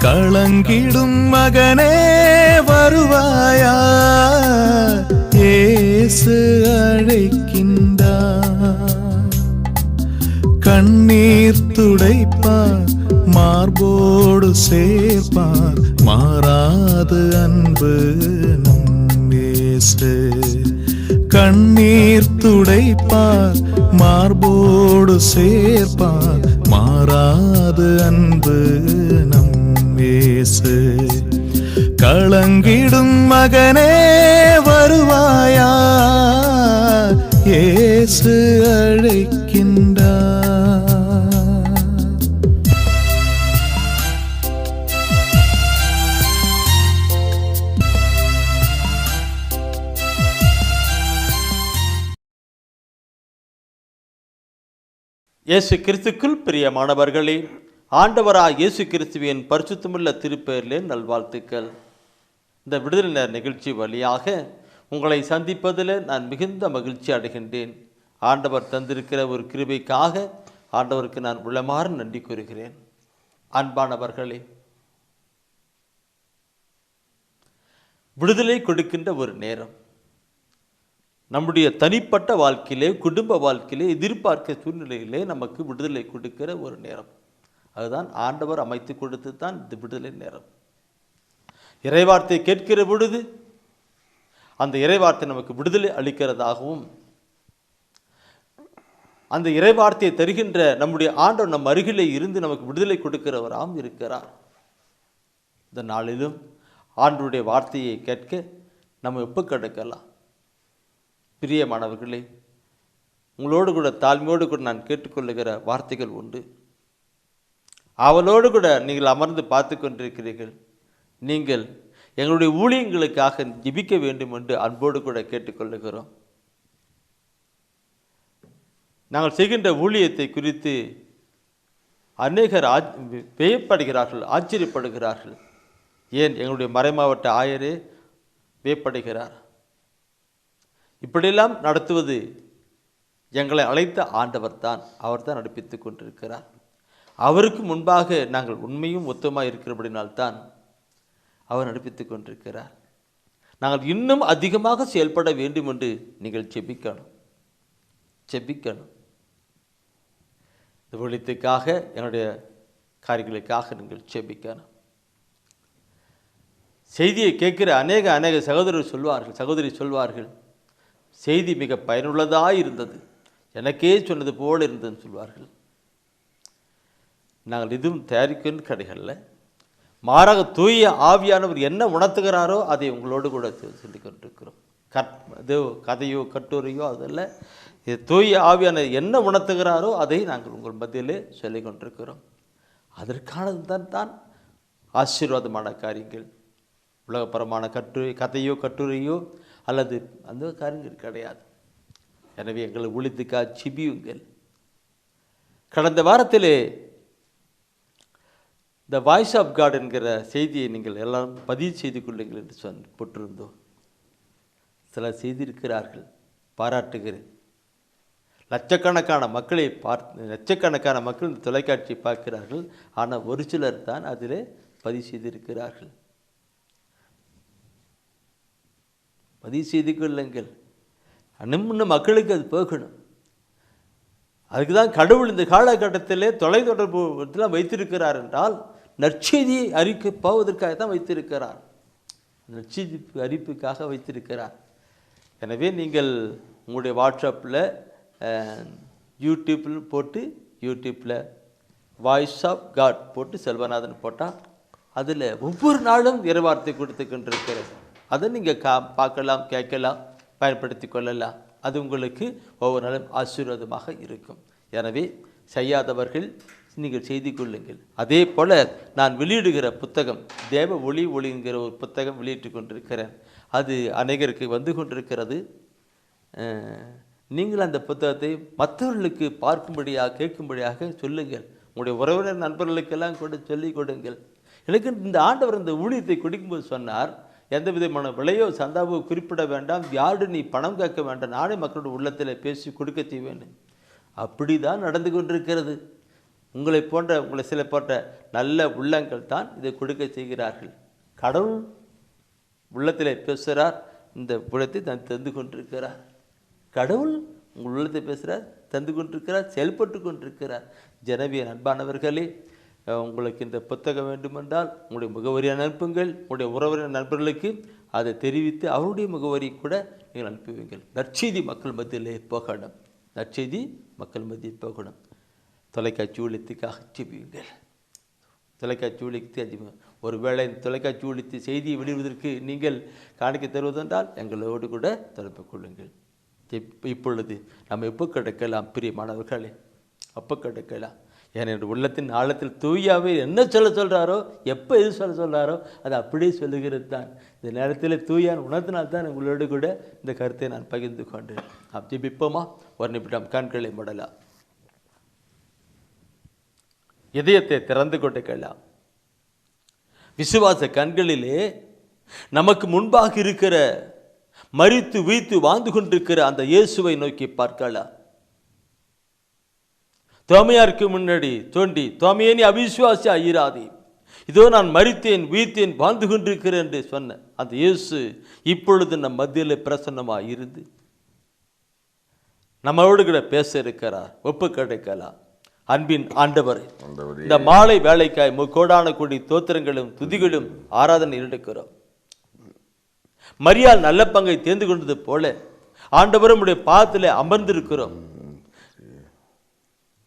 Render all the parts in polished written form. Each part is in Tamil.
களங்கிடும் மகனே வருவாயா, இயேசு அழைக்கின்றார். கண்ணீர் துடைப்பார், மார்போடு சேர்ப்பார், மாறாது அன்பு நம் இயேசு. கண்ணீர் துடைப்பார், மார்போடு சேர்ப்பார், மாறாது அன்பு நம் இயேசு. களங்கிடும் மகனே வருவாயா, இயேசு அழைக்கின்றார். இயேசு கிறிஸ்துக்குள் பிரியமானவர்களே, ஆண்டவராய் இயேசு கிறிஸ்துவின் பரிசுத்தமுள்ள திருப்பெயரிலே நல்வாழ்த்துக்கள். இந்த விடுதலை நேர நிகழ்ச்சி வழியாக உங்களை சந்திப்பதில் நான் மிகுந்த மகிழ்ச்சி அடைகின்றேன். ஆண்டவர் தந்திருக்கிற ஒரு கிருபைக்காக ஆண்டவருக்கு நான் உள்ளமாற நன்றி கூறுகிறேன். அன்பானவர்களே, விடுதலை கொடுக்கின்ற ஒரு நேரம் நம்முடைய தனிப்பட்ட வாழ்க்கையிலே, குடும்ப வாழ்க்கையிலே, எதிர்பார்க்க சூழ்நிலையிலே நமக்கு விடுதலை கொடுக்கிற ஒரு நேரம். அதுதான் ஆண்டவர் அமைத்து கொடுத்து தான் இந்த விடுதலை நேரம். இறைவார்த்தை கேட்கிற பொழுது அந்த இறைவார்த்தை நமக்கு விடுதலை அளிக்கிறதாகவும், அந்த இறைவார்த்தையை தருகின்ற நம்முடைய ஆண்டவர் நம் அருகிலே இருந்து நமக்கு விடுதலை கொடுக்கிறவராம் இருக்கிறார். இந்த நாளிலும் ஆண்டவருடைய வார்த்தையை கேட்க நம்ம எப்போ கிடைக்கலாம்? பிரியமானவர்களே, உங்களோடு கூட தாழ்மையோடு கூட நான் கேட்டுக்கொள்ளுகிற வார்த்தைகள் உண்டு. அவளோடு கூட நீங்கள் அமர்ந்து பார்த்து கொண்டிருக்கிறீர்கள். நீங்கள் எங்களுடைய ஊழியங்களுக்காக ஜெபிக்க வேண்டும் என்று அன்போடு கூட கேட்டுக்கொள்ளுகிறோம். நாங்கள் செய்கின்ற ஊழியத்தை குறித்து அநேகர் வியப்படுகிறார்கள், ஆச்சரியப்படுகிறார்கள். ஏன் எங்களுடைய மறைமாவட்ட ஆயரே வியப்படுகிறார். இப்படியெல்லாம் நடத்துவது எங்களை அழைத்த ஆண்டவர் தான். அவர் தான் நடப்பித்து கொண்டிருக்கிறார். அவருக்கு முன்பாக நாங்கள் உண்மையும் மொத்தமாக இருக்கிறபடினால்தான் அவர் நடப்பித்து கொண்டிருக்கிறார். நாங்கள் இன்னும் அதிகமாக செயல்பட வேண்டும் என்று நீங்கள் செபிக்கணும். இந்த ஒழித்துக்காக, என்னுடைய காரியங்களுக்காக நீங்கள் செபிக்கணும். செய்தியை கேட்கிற அநேக சகோதரி சொல்வார்கள், செய்தி மிக பயனுள்ளதாக இருந்தது, எனக்கே சொன்னது போல் இருந்ததுன்னு சொல்வார்கள். நாங்கள் இதுவும் தயாரிக்கணும் கிடைக்கல. மாறாக தூய ஆவியானவர் என்ன உணர்த்துகிறாரோ அதை உங்களோடு கூட சொல்லிக் கொண்டிருக்கிறோம். கதையோ கட்டுரையோ அதல்ல, இது தூய ஆவியானவர் என்ன உணர்த்துகிறாரோ அதை நாங்கள் உங்கள் மத்தியிலே சொல்லிக் கொண்டிருக்கிறோம். அதற்கானது தான் ஆசீர்வாதமான காரியங்கள். உலகப்பரமான கதையோ கட்டுரையோ அல்லது அந்த காரியங்கள் கிடையாது. எனவே எங்களை ஒழித்துக்கா சிபியுங்கள். கடந்த வாரத்திலே த வாய்ஸ் ஆஃப் காட் என்கிற செய்தியை நீங்கள் எல்லாரும் பதிவு செய்து கொள்ளுங்கள் என்று போட்டிருந்தோம். சிலர் செய்திருக்கிறார்கள், பாராட்டுகிறேன். லட்சக்கணக்கான மக்கள் இந்த தொலைக்காட்சியை பார்க்கிறார்கள். ஆனால் ஒரு சிலர் தான் அதில் பதிவு செய்திருக்கிறார்கள். பதிவு செய்து கொள்ளுங்கள். இன்னும் மக்களுக்கு அது போகணும். அதுக்கு தான் கடவுள் இந்த காலகட்டத்திலே தொலைத்தொடர்பு வைத்திருக்கிறார் என்றால் நற்செய்தியை அறிக்க போவதற்காக தான் வைத்திருக்கிறார். நற்செய்தி அறிப்புக்காக வைத்திருக்கிறார். எனவே நீங்கள் உங்களுடைய வாட்ஸ்அப்பில், யூடியூப்பில் போட்டு, யூடியூப்பில் வாய்ஸ் ஆஃப் காட் போட்டு செல்வநாதன் போட்டால் அதில் ஒவ்வொரு நாளும் இறைவார்த்தை கொடுத்து கொண்டிருக்கிறது. அதை நீங்கள் பார்க்கலாம், கேட்கலாம், பயன்படுத்தி கொள்ளலாம். அது உங்களுக்கு ஒவ்வொரு நாளும் ஆசீர்வாதமாக இருக்கும். எனவே செய்யாதவர்கள் நீங்கள் செய்து கொள்ளுங்கள். அதே போல் நான் வெளியிடுகிற புத்தகம் தேவ ஒளிங்கிற ஒரு புத்தகம் வெளியிட்டு கொண்டிருக்கிறேன். அது அநேகருக்கு வந்து கொண்டிருக்கிறது. நீங்கள் அந்த புத்தகத்தை மற்றவர்களுக்கு பார்க்கும்படியாக, கேட்கும்படியாக சொல்லுங்கள். உங்களுடைய உறவினர் நண்பர்களுக்கெல்லாம் கூட சொல்லிக் கொடுங்கள். எனக்கு இந்த ஆண்டவர் இந்த ஊழியத்தை கொடுக்கும்போது சொன்னார், எந்த விதமான விலையோ சந்தாவோ குறிப்பிட வேண்டாம், யாரு நீ பணம் கேட்க வேண்டாம், நானே மக்களோட உள்ளத்தில் பேசி கொடுக்க செய்வேன். அப்படி தான் நடந்து கொண்டிருக்கிறது. உங்களை சில போன்ற நல்ல உள்ளங்கள் தான் இதை கொடுக்க செய்கிறார்கள். கடவுள் உள்ளத்திலே பேசுகிறார், இந்த உள்ளத்தை தான் தந்து கொண்டிருக்கிறார். கடவுள் உங்கள் உள்ளத்தை பேசுகிறார், தந்து கொண்டிருக்கிறார், செயல்பட்டு கொண்டிருக்கிறார். எனவே அன்பானவர்களே, உங்களுக்கு இந்த புத்தகம் வேண்டுமென்றால் உங்களுடைய முகவரியை அனுப்புங்கள். உங்களுடைய உறவினர் நண்பர்களுக்கு அதை தெரிவித்து அவருடைய முகவரி கூட நீங்கள் அனுப்புவீங்கள். நற்செய்தி மக்கள் மத்தியிலே போகணும், நற்செய்தி மக்கள் மத்தியில் போகணும். தொலைக்காட்சி ஊழியத்துக்காக ஜெபியுங்கள். தொலைக்காட்சி ஊழியத்துக்கு ஒருவேளை தொலைக்காட்சி ஊழியத்து செய்தியை வெளியிடுவதற்கு நீங்கள் காணிக்க தருவதென்றால் எங்களோடு கூட தொடர்பு கொள்ளுங்கள். இப்பொழுது நம்ம எப்போ கிடைக்கலாம் பிரியமானவர்களே, அப்போ கிடைக்கலாம். ஏனென்று உள்ளத்தின் ஆழத்தில் தூயாவே என்ன சொல்கிறாரோ, எப்போ எது சொல்கிறாரோ அது அப்படியே சொல்லுகிறது தான். இந்த நேரத்தில் தூயான் உணர்த்தினால்தான் உங்களோடு கூட இந்த கருத்தை நான் பகிர்ந்து கொண்டேன். நாம் ஜெபிப்போமா? ஒரு நிமிடம் கண்களை மூடலாம், இதயத்தை திறந்து கொண்டுக்கலாம். விசுவாச கண்களிலே நமக்கு முன்பாக இருக்கிற மரித்து வீழ்த்து வாழ்ந்து கொண்டிருக்கிற அந்த இயேசுவை நோக்கி பார்க்கலாம். தோமையாருக்கு முன்னாடி தோண்டி, தோமையே நீ அவிசுவாசி ஆயிராதே, இதோ நான் மரித்தேன் வீழ்த்தேன் வாழ்ந்து கொண்டிருக்கிறேன் என்று சொன்ன அந்த இயேசு இப்பொழுது நம் மத்தியில் பிரசன்னமாக இருந்து நம்மளோடு கூட பேச இருக்கிறார். ஒப்பு கிடைக்கலாம். அன்பின் ஆண்டவர், இந்த மாலை வேலைக்காய் கோடான கோடி தோத்திரங்களும் துதிகளும் ஆராதனை எடுக்கிறோம். மரியாள் நல்ல பங்கை தேர்ந்து கொண்டது போல ஆண்டவரும் உடைய பாதத்தில் அமர்ந்திருக்கிறோம்.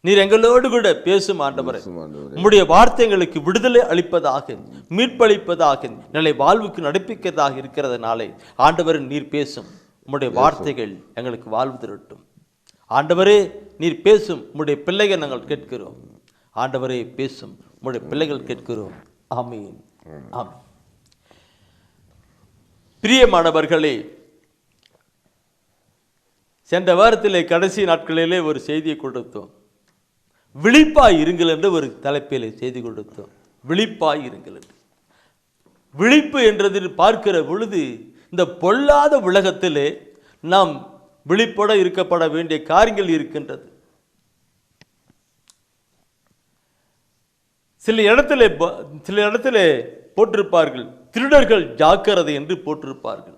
நீர் எங்களோடு கூட பேசும் ஆண்டவரே, உம்முடைய வார்த்தைகளுக்கு விடுதலை அளிப்பதாக, மீட்பளிப்பதாக, நிலை வாழ்வுக்கு நடப்பிக்கிறதாக இருக்கிறதுனாலே ஆண்டவரே நீர் பேசும். உம்முடைய வார்த்தைகள் எங்களுக்கு வாழ்வு தரட்டும். ஆண்டவரே நீர் பேசும், உம்முடைய பிள்ளைகள் நாங்கள் கேட்கிறோம். ஆண்டவரே பேசும், உம்முடைய பிள்ளைகள் கேட்கிறோம். ஆமீன், ஆமீன். பிரியமானவர்களே, சென்ற வாரத்திலே கடைசி நாட்களிலே ஒரு செய்தியை கொடுத்தோம். விழிப்பாய் இருங்கள் என்று ஒரு தலைப்பிலே செய்தி கொடுத்தோம். விழிப்பாய் இருங்கள் என்று. விழிப்பு என்றது பார்க்கிற பொழுது இந்த பொல்லாத உலகத்திலே நாம் விழிப்போட இருக்கப்பட வேண்டிய காரியங்கள் இருக்கின்றது. சில இடத்திலே போட்டிருப்பார்கள், திருடர்கள் ஜாக்கிரதை என்று போட்டிருப்பார்கள்.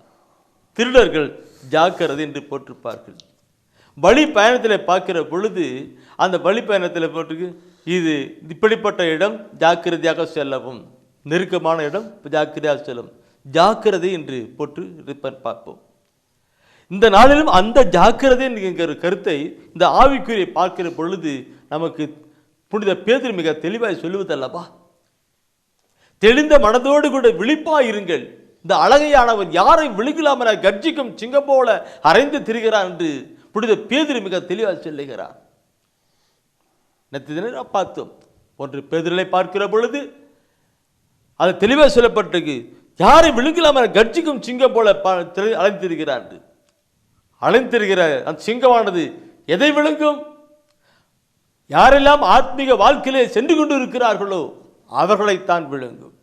திருடர்கள் ஜாக்கிரதை என்று போட்டிருப்பார்கள். வழி பயணத்தில் பார்க்கிற பொழுது அந்த வழி பயணத்தில் போட்டிருக்கு, இது இப்படிப்பட்ட இடம் ஜாக்கிரதையாக செல்லவும், நெருக்கமான இடம் ஜாக்கிரதையாக செல்லும், ஜாக்கிரதை என்று போட்டு பார்ப்போம். இந்த நாளிலும் அந்த ஜாக்கிரதை என்கிற கருத்தை இந்த ஆவிக்குரியை பார்க்கிற பொழுது நமக்கு புனித பேதுரு மிக தெளிவாய் சொல்லுவதல்லவா, தெளிந்த மனதோடு கூட விழிப்பாய் இருங்கள். இந்த அழகையானவர் யாரை விழுகலாம கர்ஜிக்கும் சிங்கம் போல அரைந்து திரிகிறார் என்று புனித பேதுரு மிக தெளிவாக சொல்லுகிறார். பார்த்தோம், ஒன்று பேதுருவை பார்க்கிற பொழுது அது தெளிவாக சொல்லப்பட்டிருக்கு, யாரை விழுங்கலாம கர்ஜிக்கும் சிங்கம் போல அலைந்திருக்கிறார். அலைந்திருக்கிற அந்த சிங்கமானது எதை விழுங்கும்? யாரெல்லாம் ஆத்மீக வாழ்க்கையிலே சென்று கொண்டு இருக்கிறார்களோ அவர்களைத்தான் விழுங்கும்.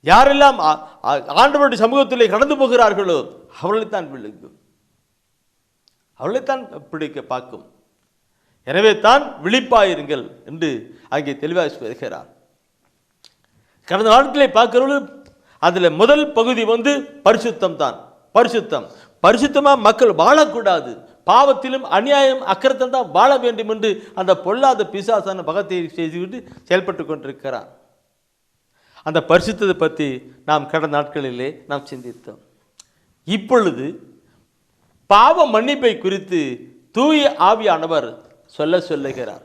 யாரெல்லாம் ஆண்டவருடைய சமூகத்திலே கடந்து போகிறார்களோ அவர்களைத்தான் விழுங்கும், அவளைத்தான் பிடிக்க பார்க்கும். எனவே தான் விழிப்பாயிருங்கள் என்று அங்கே தெளிவாக சொல்கிறார். கடந்த நாட்களை பார்க்கிறவர்கள் அதில் முதல் பகுதி பரிசுத்தம் தான். பரிசுத்தம், பரிசுத்தமாக மக்கள் வாழக்கூடாது, பாவத்திலும் அநியாயம் அக்கிரத்தம் தான் வாழ வேண்டும் என்று அந்த பொல்லாத பிசாசான பகத்தை செய்துவிட்டு செயல்பட்டு கொண்டிருக்கிறார். அந்த பரிசுத்தத்தை பற்றி நாம் கடந்த நாட்களிலே நாம் சிந்தித்தோம். இப்பொழுது பாவ மன்னிப்பை குறித்து தூய ஆவியானவர் சொல்லுகிறார்.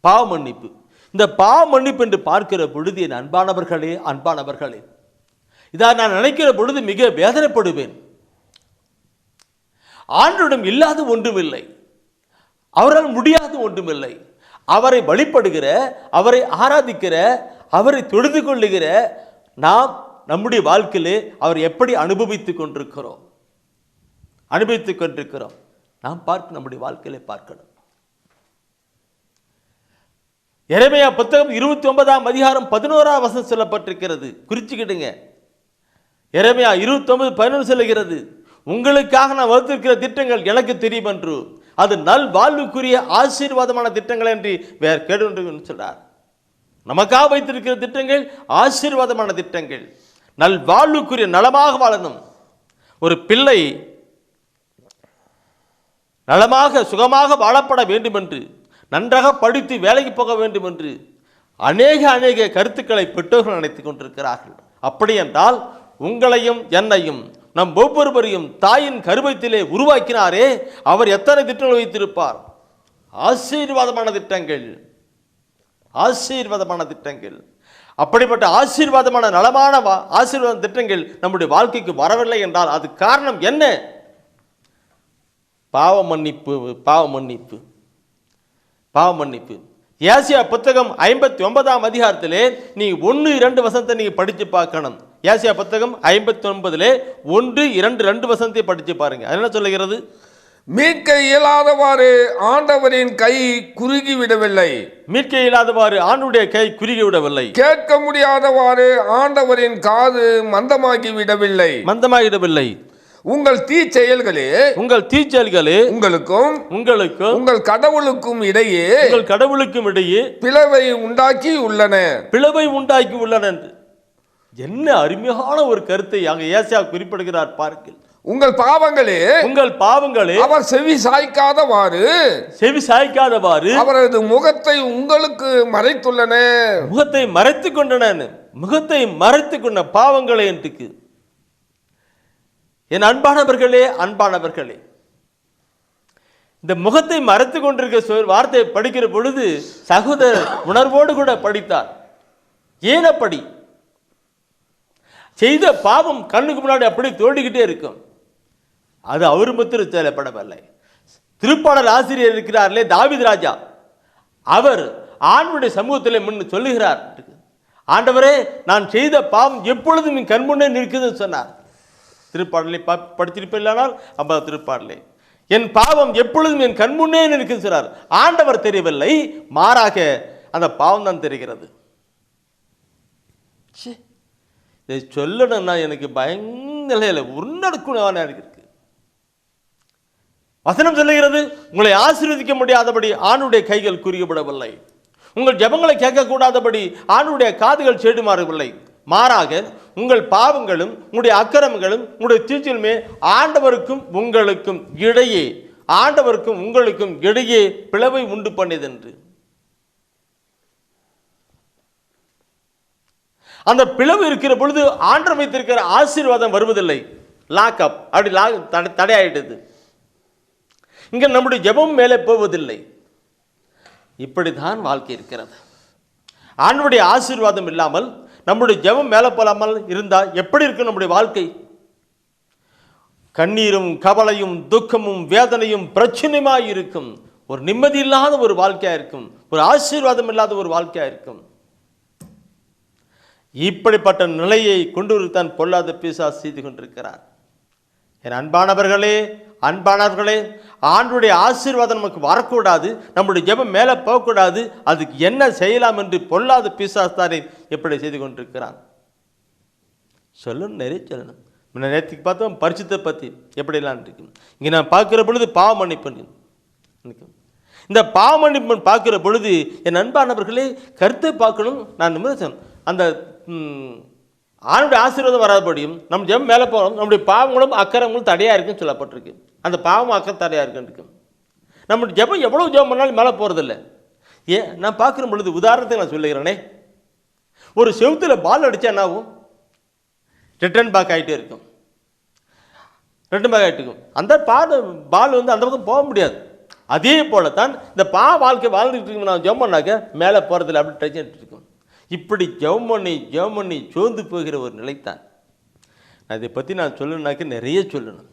பாவ மன்னிப்பு, இந்த பாவ மன்னிப்பு என்று பார்க்கிற பொழுது என் அன்பானவர்களே, இதை நான் நினைக்கிற பொழுது மிக வேதனைப்படுவேன். ஆண்டவரிடம் இல்லாத ஒன்றுமில்லை, அவரால் முடியாத ஒன்றுமில்லை. அவரை வழிபடுகிற, அவரை ஆராதிக்கிற, அவரை தொழுது கொள்ளுகிற நாம் நம்முடைய வாழ்க்கையிலே அவர் எப்படி அனுபவித்துக் கொண்டிருக்கிறோம் நாம் நம்முடைய வாழ்க்கையிலே பார்க்கணும். எரேமியா புத்தகம் 29ஆம் அதிகாரம் 11ஆம் வசனம் சொல்லப்பட்டிருக்கிறது, குறிச்சுக்கிடுங்க. எரேமியா 29:11 சொல்லுகிறது, உங்களுக்காக நான் வகுத்திருக்கிற திட்டங்கள் எனக்கு தெரியும் என்று, அது நல் வாழ்வுக்குரிய ஆசீர்வாதமான திட்டங்கள் என்று வேறு கேடு சொல்றார். நமக்காக வைத்திருக்கிற திட்டங்கள் ஆசீர்வாதமான திட்டங்கள், நல் வாழ்வுக்குரிய, நலமாக வாழணும். ஒரு பிள்ளை நலமாக சுகமாக வாழப்பட வேண்டும் என்று, நன்றாக படித்து வேலைக்கு போக வேண்டும் என்று அநேக கருத்துக்களை பெற்றோர்கள் நினைத்துக் கொண்டிருக்கிறார்கள். அப்படி என்றால் உங்களையும் என்னையும் நம் ஒவ்வொருவரையும் தாயின் கருவத்திலே உருவாக்கினாரே, அவர் எத்தனை திட்டங்கள் வைத்திருப்பார்? ஆசீர்வாதமான திட்டங்கள், ஆசீர்வாதமான திட்டங்கள். அப்படிப்பட்ட ஆசீர்வாதமான நலமான ஆசீர்வாத திட்டங்கள் நம்முடைய வாழ்க்கைக்கு வரவில்லை என்றால் அது காரணம் என்ன? பாவ மன்னிப்பு, பாவ மன்னிப்பு, பாவ மன்னிப்பு. ஏசியா புத்தகம் 59ஆம் அதிகாரத்திலே நீ 1-2 வசனத்தை நீங்க படிச்சு பார்க்கணும். ஏசியா புத்தகம் 59 1-2 வசனத்தை படிச்சு பாருங்க. அது என்ன சொல்லுகிறது? மீட்க இயலாதவாறு ஆண்டவரின் கை குறுகி விடவில்லை. மீட்க இயலாதவாறு ஆண்டவருடைய கை குறுகி விடவில்லை. கேட்க முடியாதவாறு ஆண்டவரின் காது மந்தமாகி விடவில்லை, மந்தமாகிடவில்லை. உங்கள் தீச்செயல்களே, உங்கள் தீச்செயல்களே உங்களுக்கும் உங்கள் கடவுளுக்கும் இடையே, உங்கள் கடவுளுக்கும் இடையே பிளவை உண்டாக்கி உள்ளன, பிளவை உண்டாக்கி உள்ளன. என்ன அருமையான ஒரு கருத்தை அங்க ஏசாயா குறிப்பிடுகிறார் பாருங்கள். உங்கள் பாவங்களே, உங்கள் பாவங்களே அவர் செவி சாய்க்காதவாறு அவரது முகத்தை உங்களுக்கு மறைத்துள்ளன. முகத்தை மறைத்துக் கொண்டன, முகத்தை மறைத்துக் கொண்ட பாவங்களே என்று. என் அன்பானவர்களே, அன்பானவர்களே, இந்த முகத்தை மறைத்து கொண்டிருக்கிற வார்த்தையை படிக்கிற பொழுது சகோதரர் உணர்வோடு கூட படித்தார். ஏன் அப்படி? செய்த பாவம் கண்ணுக்கு முன்னாடி அப்படி தோண்டிக்கிட்டே இருக்கும். அது அவர் மாத்திரம் செயல்படவில்லை. திருப்பாடல் ஆசிரியர் இருக்கிறார்களே தாவீது ராஜா, அவர் ஆண்டவருடைய சமூகத்தில் முன் சொல்லுகிறார், ஆண்டவரே நான் செய்த பாவம் எப்பொழுதும் என் கண்முன்னே நிற்குதுன்னு சொன்னார். திருப்பாடலை படித்திருப்பில்லானால் அப்ப திருப்பாடலே, என் பாவம் எப்பொழுதும் என் கண்முன்னே நிற்குது சொன்னார். ஆண்டவர் தெரியவில்லை, மாறாக அந்த பாவம் தான் தெரிகிறது. இதை சொல்லணும்னா எனக்கு பயங்கர உன்னடுக்குணவான இருக்கு. வசனம் சொல்லுகிறது, உங்களை ஆசீர்வதிக்க முடியாதபடி ஆணுடைய கைகள் குறிக்கப்படவில்லை, உங்கள் ஜெபங்களை கேட்கக்கூடாதபடி ஆணுடைய காதுகள் செடுமாறவில்லை, மாறாக உங்கள் பாவங்களும் உங்களுடைய அக்கிரமங்களும் உங்களுடைய தீச்சலுமே ஆண்டவருக்கும் உங்களுக்கும் இடையே, ஆண்டவருக்கும் உங்களுக்கும் இடையே பிளவை உண்டு பண்ணியது என்று. அந்த பிளவு இருக்கிற பொழுது ஆண்டவர் வைத்திருக்கிற ஆசீர்வாதம் வருவதில்லை, லாக்அப் அப்படி தடையாயிட்டது. இங்க நம்முடைய ஜெபம் மேலே போவதில்லை. இப்படித்தான் வாழ்க்கை இருக்கிறது. ஆண்டவருடைய ஆசீர்வாதம் இல்லாமல் நம்முடைய ஜெபம் மேலே போலாமல் இருந்தால் எப்படி இருக்கும் நம்முடைய வாழ்க்கை? கண்ணீரும் கவலையும் துக்கமும் வேதனையும் பிரச்சனையுமாய் இருக்கும். ஒரு நிம்மதி இல்லாத ஒரு வாழ்க்கையா இருக்கும், ஒரு ஆசீர்வாதம் இல்லாத ஒரு வாழ்க்கையா இருக்கும். இப்படிப்பட்ட நிலையை கொண்டு வருத்தான் பொல்லாத பிசாசு செய்து கொண்டிருக்கிறார். என் அன்பானவர்களே, அன்பானவர்களே, ஆண்டவருடைய ஆசீர்வாதம் நமக்கு வரக்கூடாது, நம்முடைய ஜெபம் மேலே போகக்கூடாது. அதுக்கு என்ன செய்யலாம் என்று பொல்லாத பிசாசாரை எப்படி செய்து கொண்டிருக்கிறான்? சொல்லணும், நிறைய சொல்லணும். முன்ன நேற்றுக்கு பார்த்தோம் பரிசுத்தை பற்றி எப்படிலாம் இருக்கு. இங்கே நான் பார்க்குற பொழுது பாவ மன்னிப்பு, இந்த பாவ மன்னிப்பு பார்க்குற பொழுது என் அன்பானவர்களே கருத்தை பார்க்கணும். நான் அந்த ஆணுடைய ஆசீர்வாதம் வராதபடியும் நம் ஜெபம் மேலே போகணும், நம்முடைய பாவங்களும் அக்கரங்களும் தடையாக இருக்குன்னு சொல்லப்பட்டிருக்கு. அந்த பாவம் அக்கறம் தடையாக இருக்குன்னு நம்முடைய ஜெபம் எவ்வளோ ஜெபம் பண்ணாலும் மேலே போகிறதில்ல. ஏன் நான் பார்க்குற பொழுது உதாரணத்துக்கு நான் சொல்லுகிறேனே, ஒரு செவுத்தில் பால் அடித்தா என்ன ஆகும்? ரிட்டர்ன் பேக் ஆகிட்டே இருக்கும், ரிட்டர்ன் பேக் ஆகிட்டு இருக்கும். அந்த பால் வந்து அந்த பக்கம் போக முடியாது. அதே போல தான் இந்த வாழ்க்கை வாழ்ந்துட்டு இருக்கும். நான் ஜெபம் பண்ணாக்க மேலே போகிறதில்ல, அப்படி டச் ஆகிட்டு இருக்கும். இப்படி ஜெபம் பண்ணி சோர்ந்து போகிற ஒரு நிலைத்தான். இதை பற்றி நான் சொல்லணும்னாக்க நிறைய சொல்லணும்.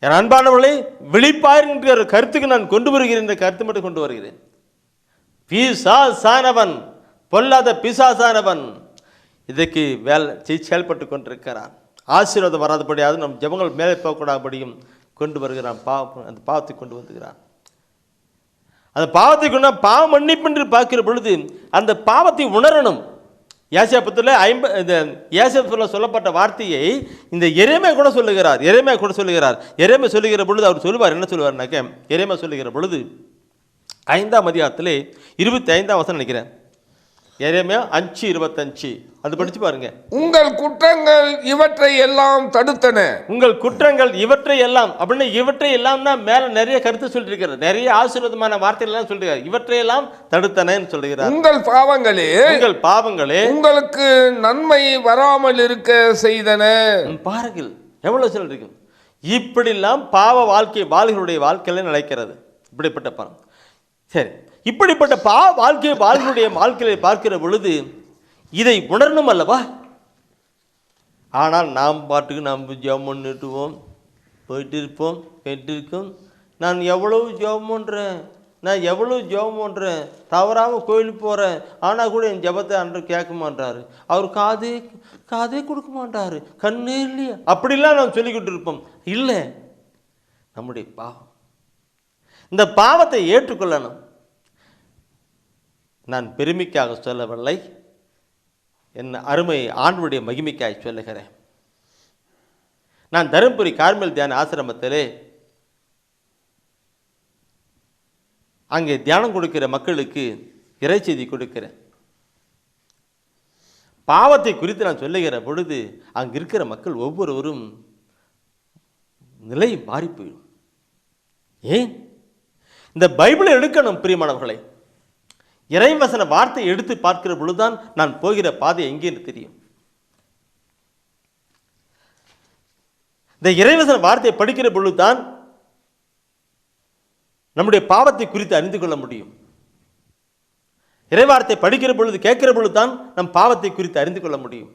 என் அன்பானவர்களே, விழிப்பாயிருக்கிற ஒரு கருத்துக்கு நான் கொண்டு வருகிறேன். இந்த கருத்து மட்டும் கொண்டு வருகிறேன். பிசாசானவன், பொல்லாத பிசாசானவன் இதற்கு செயல்பட்டு கொண்டிருக்கிறான். ஆசீர்வாதம் வராதபடியாவது நம் ஜெபங்கள் மேலே போகக்கூடாதபடியும் கொண்டு வருகிறான். அந்த பாவத்தை கொண்டு வந்துகிறான். அந்த பாவத்தை கொண்டு பாவ மன்னிப்பு என்று பார்க்கிற பொழுது அந்த பாவத்தை உணரணும். ஏசாயாபுத்தூர்ல இந்த ஏசாயாபுத்தூர்ல சொல்லப்பட்ட வார்த்தையை இந்த எரேமியா கூட சொல்லுகிறார். எரேமியா சொல்லுகிற பொழுது அவர் சொல்லுவார், என்ன சொல்லுவார்னாக்க, எரேமியா சொல்லுகிற பொழுது 5ஆம் அதிகாரத்திலே 25ஆம் வசனம் நினைக்கிறேன், எரேமியா 5:25 அது படிச்சு பாருங்க. உங்கள் குற்றங்கள் இவற்றை எல்லாம் தடுத்தன. உங்கள் குற்றங்கள் இவற்றை எல்லாம் அப்படின்னு இவற்றை எல்லாம் தான் மேல நிறைய கருத்து சொல்லிருக்கிறார், நிறைய ஆசீர்வாதமான வார்த்தைகள் எல்லாம் சொல்றார். இவற்றை எல்லாம் தடுத்தனன்னு சொல்லுகிறார். உங்கள் பாவங்களே உங்களுக்கு நன்மை வராமல் இருக்க செய்தன. பாருங்கள் எவ்வளவு சொல்லிருக்கு. இப்படிலாம் பாவ வாழ்க்கை வாழ்களுடைய வாழ்க்கையில நடக்கிறது. இப்படிப்பட்ட பாவம். சரி, இப்படிப்பட்ட வாழ்க்கையுடைய வாழ்க்கையை பார்க்கிற பொழுது இதை உணரணும் அல்லவா? ஆனால் நாம் பாட்டுக்கு நாம் ஜெபம் பண்ணிட்டுவோம், போயிட்டு இருப்போம், கேட்டு இருக்கோம். நான் எவ்வளவு ஜெபம் பண்ணுறேன், தவறாமல் கோயிலுக்கு போகிறேன், ஆனால் கூட என் ஜெபத்தை அன்று கேட்க மாட்டாரு, அவர் காதே கொடுக்க மாட்டாரு, கண்ணே இல்லையா, அப்படிலாம் நாம் சொல்லிக்கிட்டு இருப்போம். இல்லை, நம்முடைய பாவம். இந்த பாவத்தை ஏற்றுக்கொள்ளணும். நான் பெருமைக்காக சொல்லவில்லை, என் அருமை ஆண்டவருடைய மகிமைக்காக சொல்லுகிறேன். நான் தருமபுரி கார்மல் தியான ஆசிரமத்திலே அங்கே தியானம் கொடுக்கிற மக்களுக்கு இறைச்செய்தி கொடுக்கிறேன். பாவத்தை குறித்து நான் சொல்லுகிற பொழுது அங்கே இருக்கிற மக்கள் ஒவ்வொருவரும் நிலை மாறி போயிடும். ஏன்? இந்த பைபிளை எடுக்கணும் பிரியமானவர்களை. இறைவசன வார்த்தை எடுத்து பார்க்கிற பொழுதுதான் நான் போகிற பாதை எங்கேன்னு தெரியும். இந்த இறைவசன வார்த்தையை படிக்கிற பொழுதுதான் நம்முடைய பாவத்தை குறித்து அறிந்து கொள்ள முடியும். இறைவார்த்தை படிக்கிற பொழுது, கேட்கிற பொழுதுதான் நம் பாவத்தை குறித்து அறிந்து கொள்ள முடியும்.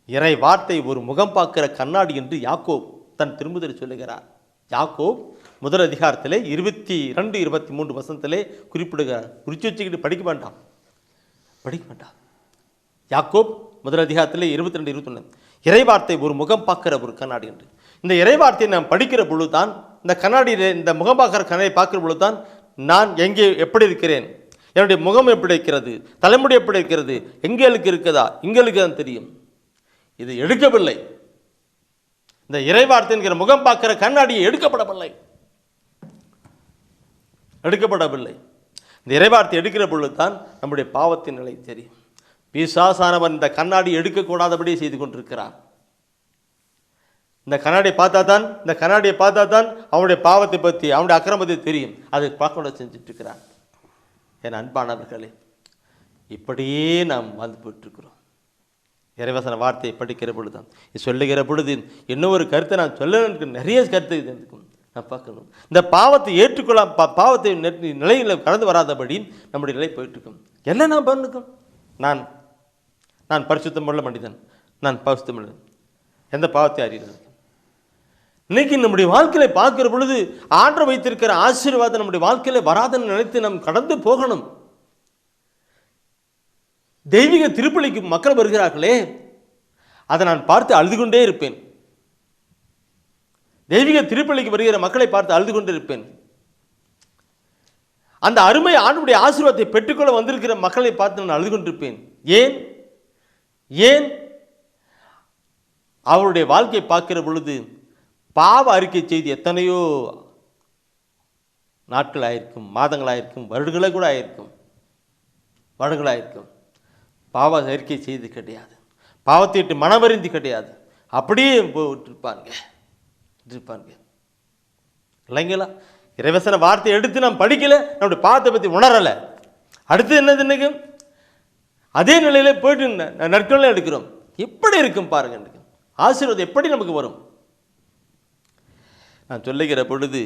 இறை வார்த்தை ஒரு முகம் பார்க்கிற கண்ணாடி என்று யாக்கோப் தன் திருமுதலில் சொல்லுகிறார். யாக்கோப் முதல் அதிகாரத்திலே 22-23 வசனத்திலே குறிப்பிடுகிறார். குறிச்சு வச்சுக்கிட்டு படிக்க வேண்டாம். யாக்கோப் முதல் அதிகாரத்திலே 22-21 இறைவார்த்தை ஒரு முகம் பார்க்கிற ஒரு கண்ணாடி என்று. இந்த இறைவார்த்தையை நாம் படிக்கிற பொழுதுதான், இந்த கண்ணாடியில் இந்த முகம் பார்க்கிற கண்ணாடியை பார்க்கிற பொழுதுதான் நான் எங்கே எப்படி இருக்கிறேன், என்னுடைய முகம் எப்படி இருக்கிறது, தலைமுடி எப்படி இருக்கிறது, எங்களுக்கு இருக்குதா, இங்களுக்கு தான் தெரியும். இது எடுக்கவில்லை. இந்த இறைவார்த்தை என்கிற முகம் பார்க்கிற கண்ணாடியை எடுக்கப்படவில்லை. இந்த இறைவார்த்தை எடுக்கிற பொழுதுதான் நம்முடைய பாவத்தின் நிலை தெரியும். பிசாசானவன் இந்த கண்ணாடி எடுக்கக்கூடாதபடி செய்து கொண்டிருக்கிறான். இந்த கண்ணாடியை பார்த்தா தான் அவனுடைய பாவத்தை பற்றி, அவனுடைய அக்கிரமத்தை தெரியும். அதை பார்க்க செஞ்சுட்டு இருக்கிறான். என் அன்பானவர்களே, இப்படியே நாம் வந்து போயிட்டுருக்கிறோம். இறைவசன வார்த்தையை படிக்கிற பொழுது தான் சொல்லுகிற பொழுது இன்னொரு கருத்தை நான் சொல்ல நிறைய கருத்து இருக்கும். நான் பார்க்கணும். இந்த பாவத்தை ஏற்றுக்கொள்ள, பாவத்தை நிலையில் கடந்து வராதபடி நம்முடைய நிலை போயிட்டுருக்கும். எல்லாம் நான் பண்ணிருக்கோம். நான் பரிசுத்தமுள்ள மனிதன், நான் பரிசுத்தமுள்ளேன், எந்த பாவத்தை அறிகிறது. இன்னைக்கு நம்முடைய வாழ்க்கையில பார்க்கிற பொழுது ஆண்டவர் வைத்திருக்கிற ஆசீர்வாதம் நம்முடைய வாழ்க்கையில வராதுன்னு நினைத்து நாம் கடந்து போகணும். தெய்வீக திருப்பலிக்கு மக்கள் வருகிறார்களே, அதை நான் பார்த்து அழுது கொண்டே இருப்பேன். தெய்வீக திருப்பலிக்கு வருகிற மக்களை பார்த்து அழுது கொண்டே இருப்பேன். அந்த அருமை ஆண்டவருடைய ஆசீர்வாதத்தை பெற்றுக்கொள்ள வந்திருக்கிற மக்களை பார்த்து நான் அழுது கொண்டிருப்பேன். ஏன் அவருடைய வாழ்க்கையை பார்க்கிற பொழுது பாவ அறிக்கை செய்தி எத்தனையோ நாட்கள் ஆயிருக்கும், மாதங்களாயிருக்கும், வருடங்களே கூட வருடங்களாயிருக்கும். பாவ அறிக்கை செய்து கிடையாது, பாவத்தை விட்டு மனவறிந்து கிடையாது, அப்படியே போட்டுருப்பாங்க இல்லைங்களா? இறைவசன வார்த்தையை எடுத்து நாம் படிக்கல, நம்முடைய பாவத்தை பற்றி உணரலை. அடுத்து என்னது? இன்னைக்கு அதே நிலையில போயிட்டு நற்கொள்ள எடுக்கிறோம். எப்படி இருக்கும் பாருங்க. ஆசீர்வாதம் எப்படி நமக்கு வரும்? நான் சொல்லுகிற பொழுது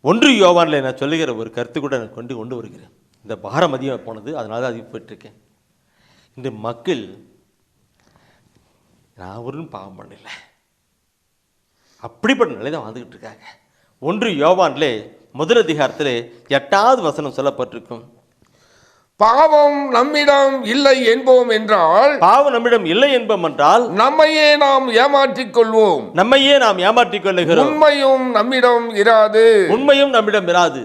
1 யோவானில் நான் சொல்லுகிற ஒரு கருத்து கூட நான் கொண்டு வருகிறேன். இந்த பாரம் அதிகமாக போனது, அதனால தான் அதிகம் போயிட்டுருக்கேன். இந்த மக்கள் நான் ஒரு பாவம் பண்ணல, அப்படிப்பட்ட நிலை தான் வாழ்ந்துக்கிட்டு இருக்காங்க. 1 யோவானிலே முதல் அதிகாரத்திலே 8வது வசனம் சொல்லப்பட்டிருக்கும். பாவம் நம்மிடம் இல்லை என்போம் என்றால், நம்மையே நாம் ஏமாற்றிக் கொள்வோம், ஏமாற்றிக் கொள்ளுகிறோம். உண்மையும் நம்மிடம் இராது.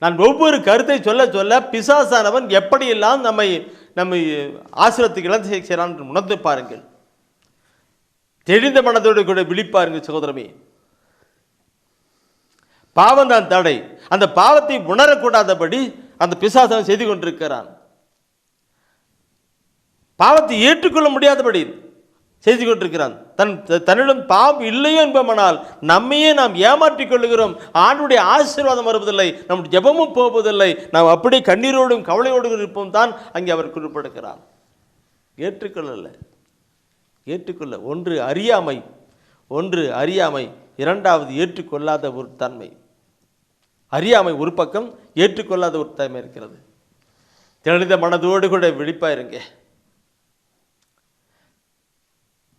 நான் ஒவ்வொரு கருத்தை சொல்ல சொல்ல பிசாசானவன் எப்படியெல்லாம் நம்மை ஆசிரத்துக்கு இழந்து செய்கிறான் என்று உணர்ந்து பாருங்கள். தெளிந்த மனதோடு கூட விழிப்பாருங்கள் சகோதரமே. பாவம் தான் தடை. அந்த பாவத்தை உணரக்கூடாதபடி அந்த பிசாசன் செய்து கொண்டிருக்கிறான். பாவத்தை ஏற்றுக்கொள்ள முடியாதபடி செய்து கொண்டிருக்கிறான். தன்னிடம் பாவம் இல்லையோ என்பமானால் நம்மையே நாம் ஏமாற்றிக் கொள்ளுகிறோம். ஆண்டுடைய ஆசீர்வாதம் வருவதில்லை, நம்முடைய ஜெபமும் போவதில்லை. நாம் அப்படியே கண்ணீரோடும் கவலையோடு இருப்போம் தான் அங்கே அவர் குறிப்பிடுகிறார். ஏற்றுக்கொள்ள ஒன்று அறியாமை, இரண்டாவது ஏற்றுக்கொள்ளாத ஒரு தன்மை. அறியாமை ஒரு பக்கம், ஏற்றுக்கொள்ளாத ஒரு தன்மை இருக்கிறது. தெளிந்த மனதோடு கூட விழிப்பாயிருங்க.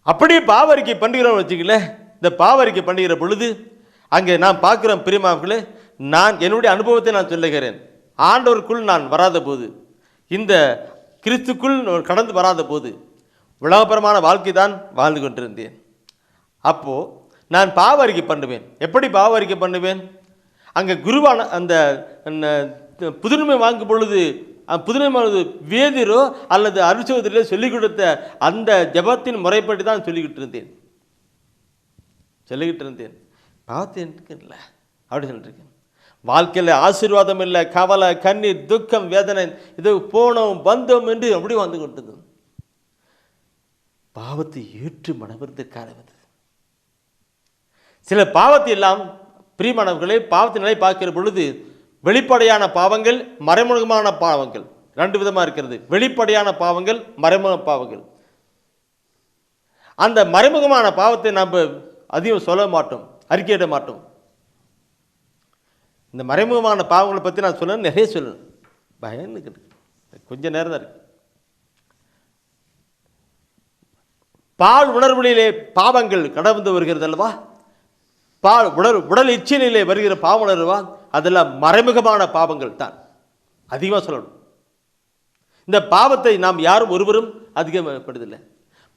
அப்படியே பாவரிக்கை பண்ணுகிறோம் வச்சுக்கல. இந்த பாவரிக்கை பண்ணுகிற பொழுது அங்கே நான் பார்க்குறேன் பிரியமானவர்களே, நான் என்னுடைய அனுபவத்தை நான் சொல்லுகிறேன். ஆண்டவருக்குள் நான் வராத போது, இந்த கிறிஸ்துக்குள் கடந்து வராத போது உலகபரமான வாழ்க்கை தான் வாழ்ந்து கொண்டிருந்தேன். அப்போது நான் பாவரிக்கை பண்ணுவேன். எப்படி பாவரிக்கை பண்ணுவேன்? அங்கே குருவான அந்த புதுமை வாங்கும் பொழுது புதுமை வேதிரோ அல்லது அருட்சகோதரிலோ சொல்லிக் கொடுத்த அந்த ஜபத்தின் முறைப்படி தான் சொல்லிக்கிட்டு இருந்தேன். பாவத்தை இல்லை அப்படி சொல்லிட்டுருக்கேன். வாழ்க்கையில் ஆசீர்வாதம் இல்லை, கவலை, கண்ணீர், துக்கம், வேதனை, இது போனோம் வந்தோம் என்று அப்படி வந்து கொண்டிருந்தது. பாவத்தை ஏற்று மனவருக்காக சில பாவத்தை எல்லாம் பிரியமானவர்களே, பாவத்தின் நிலை பார்க்கிற பொழுது வெளிப்படையான பாவங்கள், மறைமுகமான பாவங்கள், ரெண்டு விதமாக இருக்கிறது. வெளிப்படையான பாவங்கள், மறைமுக பாவங்கள். அந்த மறைமுகமான பாவத்தை நாம் அதிகம் சொல்ல மாட்டோம், அறிக்கையிட மாட்டோம். இந்த மறைமுகமான பாவங்களை பற்றி நான் சொல்லணும், நிறைய சொல்லணும். பயனுக்கு கொஞ்சம் நேரம் தான் இருக்கு. பால் உணர்வுகளிலே பாவங்கள் கடந்து வருகிறது அல்லவா? பால் உடல் இச்சையிலே வருகிற பாவம் உணர்வா, அதெல்லாம் மறைமுகமான பாவங்கள் தான். அதிகமாக சொல்லணும். இந்த பாவத்தை நாம் யாரும் ஒருவரும் அதிகப்படுதில்லை.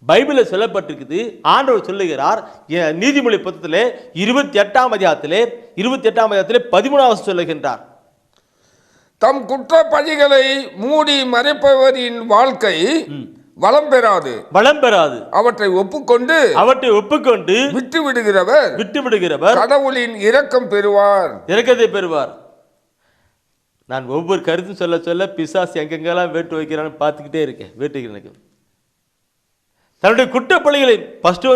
பைபிளில் சொல்லப்பட்டிருக்குது. ஆண்டவர் சொல்லுகிறார் நீதிமொழி புத்தகத்திலே 28ஆம் அதிகாரத்திலே 13வது சொல்லுகின்றார், தம் குற்ற பழிகளை மூடி மறைப்பவரின் வாழ்க்கை வளம் பெறாது. அவற்றை ஒப்புக்கொண்டு விட்டு விடுகிறவர் கடவுளின் இரக்கத்தை பெறுவார். நான் ஒவ்வொரு கருத்தும் சொல்ல சொல்ல பிசாசு எங்கெங்கெல்லாம் வேட்டு வைக்கிறான்னு பார்த்துக்கிட்டே இருக்கேன். வேட்டுக்கிறேன். தன்னுடைய குற்றப்பழிகளை ஃபர்ஸ்ட்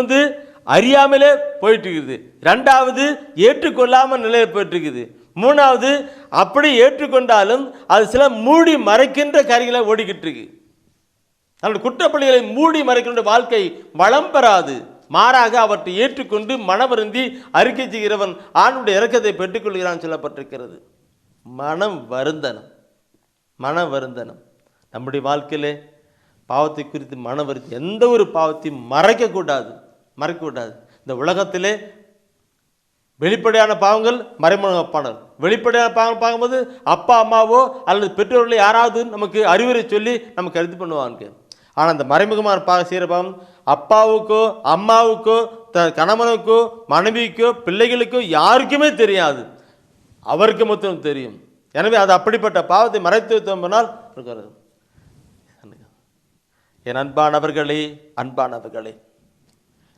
அறியாமலே போயிட்டு இருக்குது. ரெண்டாவது ஏற்றுக்கொள்ளாமல் நிலையில் போயிட்டு இருக்குது. மூணாவது அப்படி ஏற்றுக்கொண்டாலும் அது சில மூடி மறைக்கின்ற காரியங்களை ஓடிக்கிட்டு இருக்கு. தன்னுடைய குற்றப்பழிகளை மூடி மறைக்கின்ற வாழ்க்கை வளம் பெறாது. மாறாக அவற்றை ஏற்றுக்கொண்டு மனவருந்தி அறிக்கை செய்கிறவன் ஆணுடைய இரக்கத்தை பெற்றுக்கொள்கிறான் சொல்லப்பட்டிருக்கிறது. மனம் வருந்தனம். நம்முடைய வாழ்க்கையிலே பாவத்தை குறித்து மன வருத்தி, எந்த ஒரு பாவத்தையும் மறைக்கக்கூடாது. இந்த உலகத்திலே வெளிப்படையான பாவங்கள், மறைமுகப்பானல். வெளிப்படையான பாவங்கள் பார்க்கும்போது அப்பா அம்மாவோ அல்லது பெற்றோர்களோ யாராவது நமக்கு அறிவுரை சொல்லி நமக்கு கருத்து பண்ணுவாங்க. ஆனால் அந்த மறைமுகமான செய்கிற பாவம் அப்பாவுக்கோ அம்மாவுக்கோ கணவனுக்கோ மனைவிக்கோ பிள்ளைகளுக்கோ யாருக்குமே தெரியாது, அவருக்கு மட்டும் தெரியும். எனவே அது அப்படிப்பட்ட பாவத்தை மறைத்து வைத்தோம்னால் இருக்கிறது. என் அன்பானவர்களே,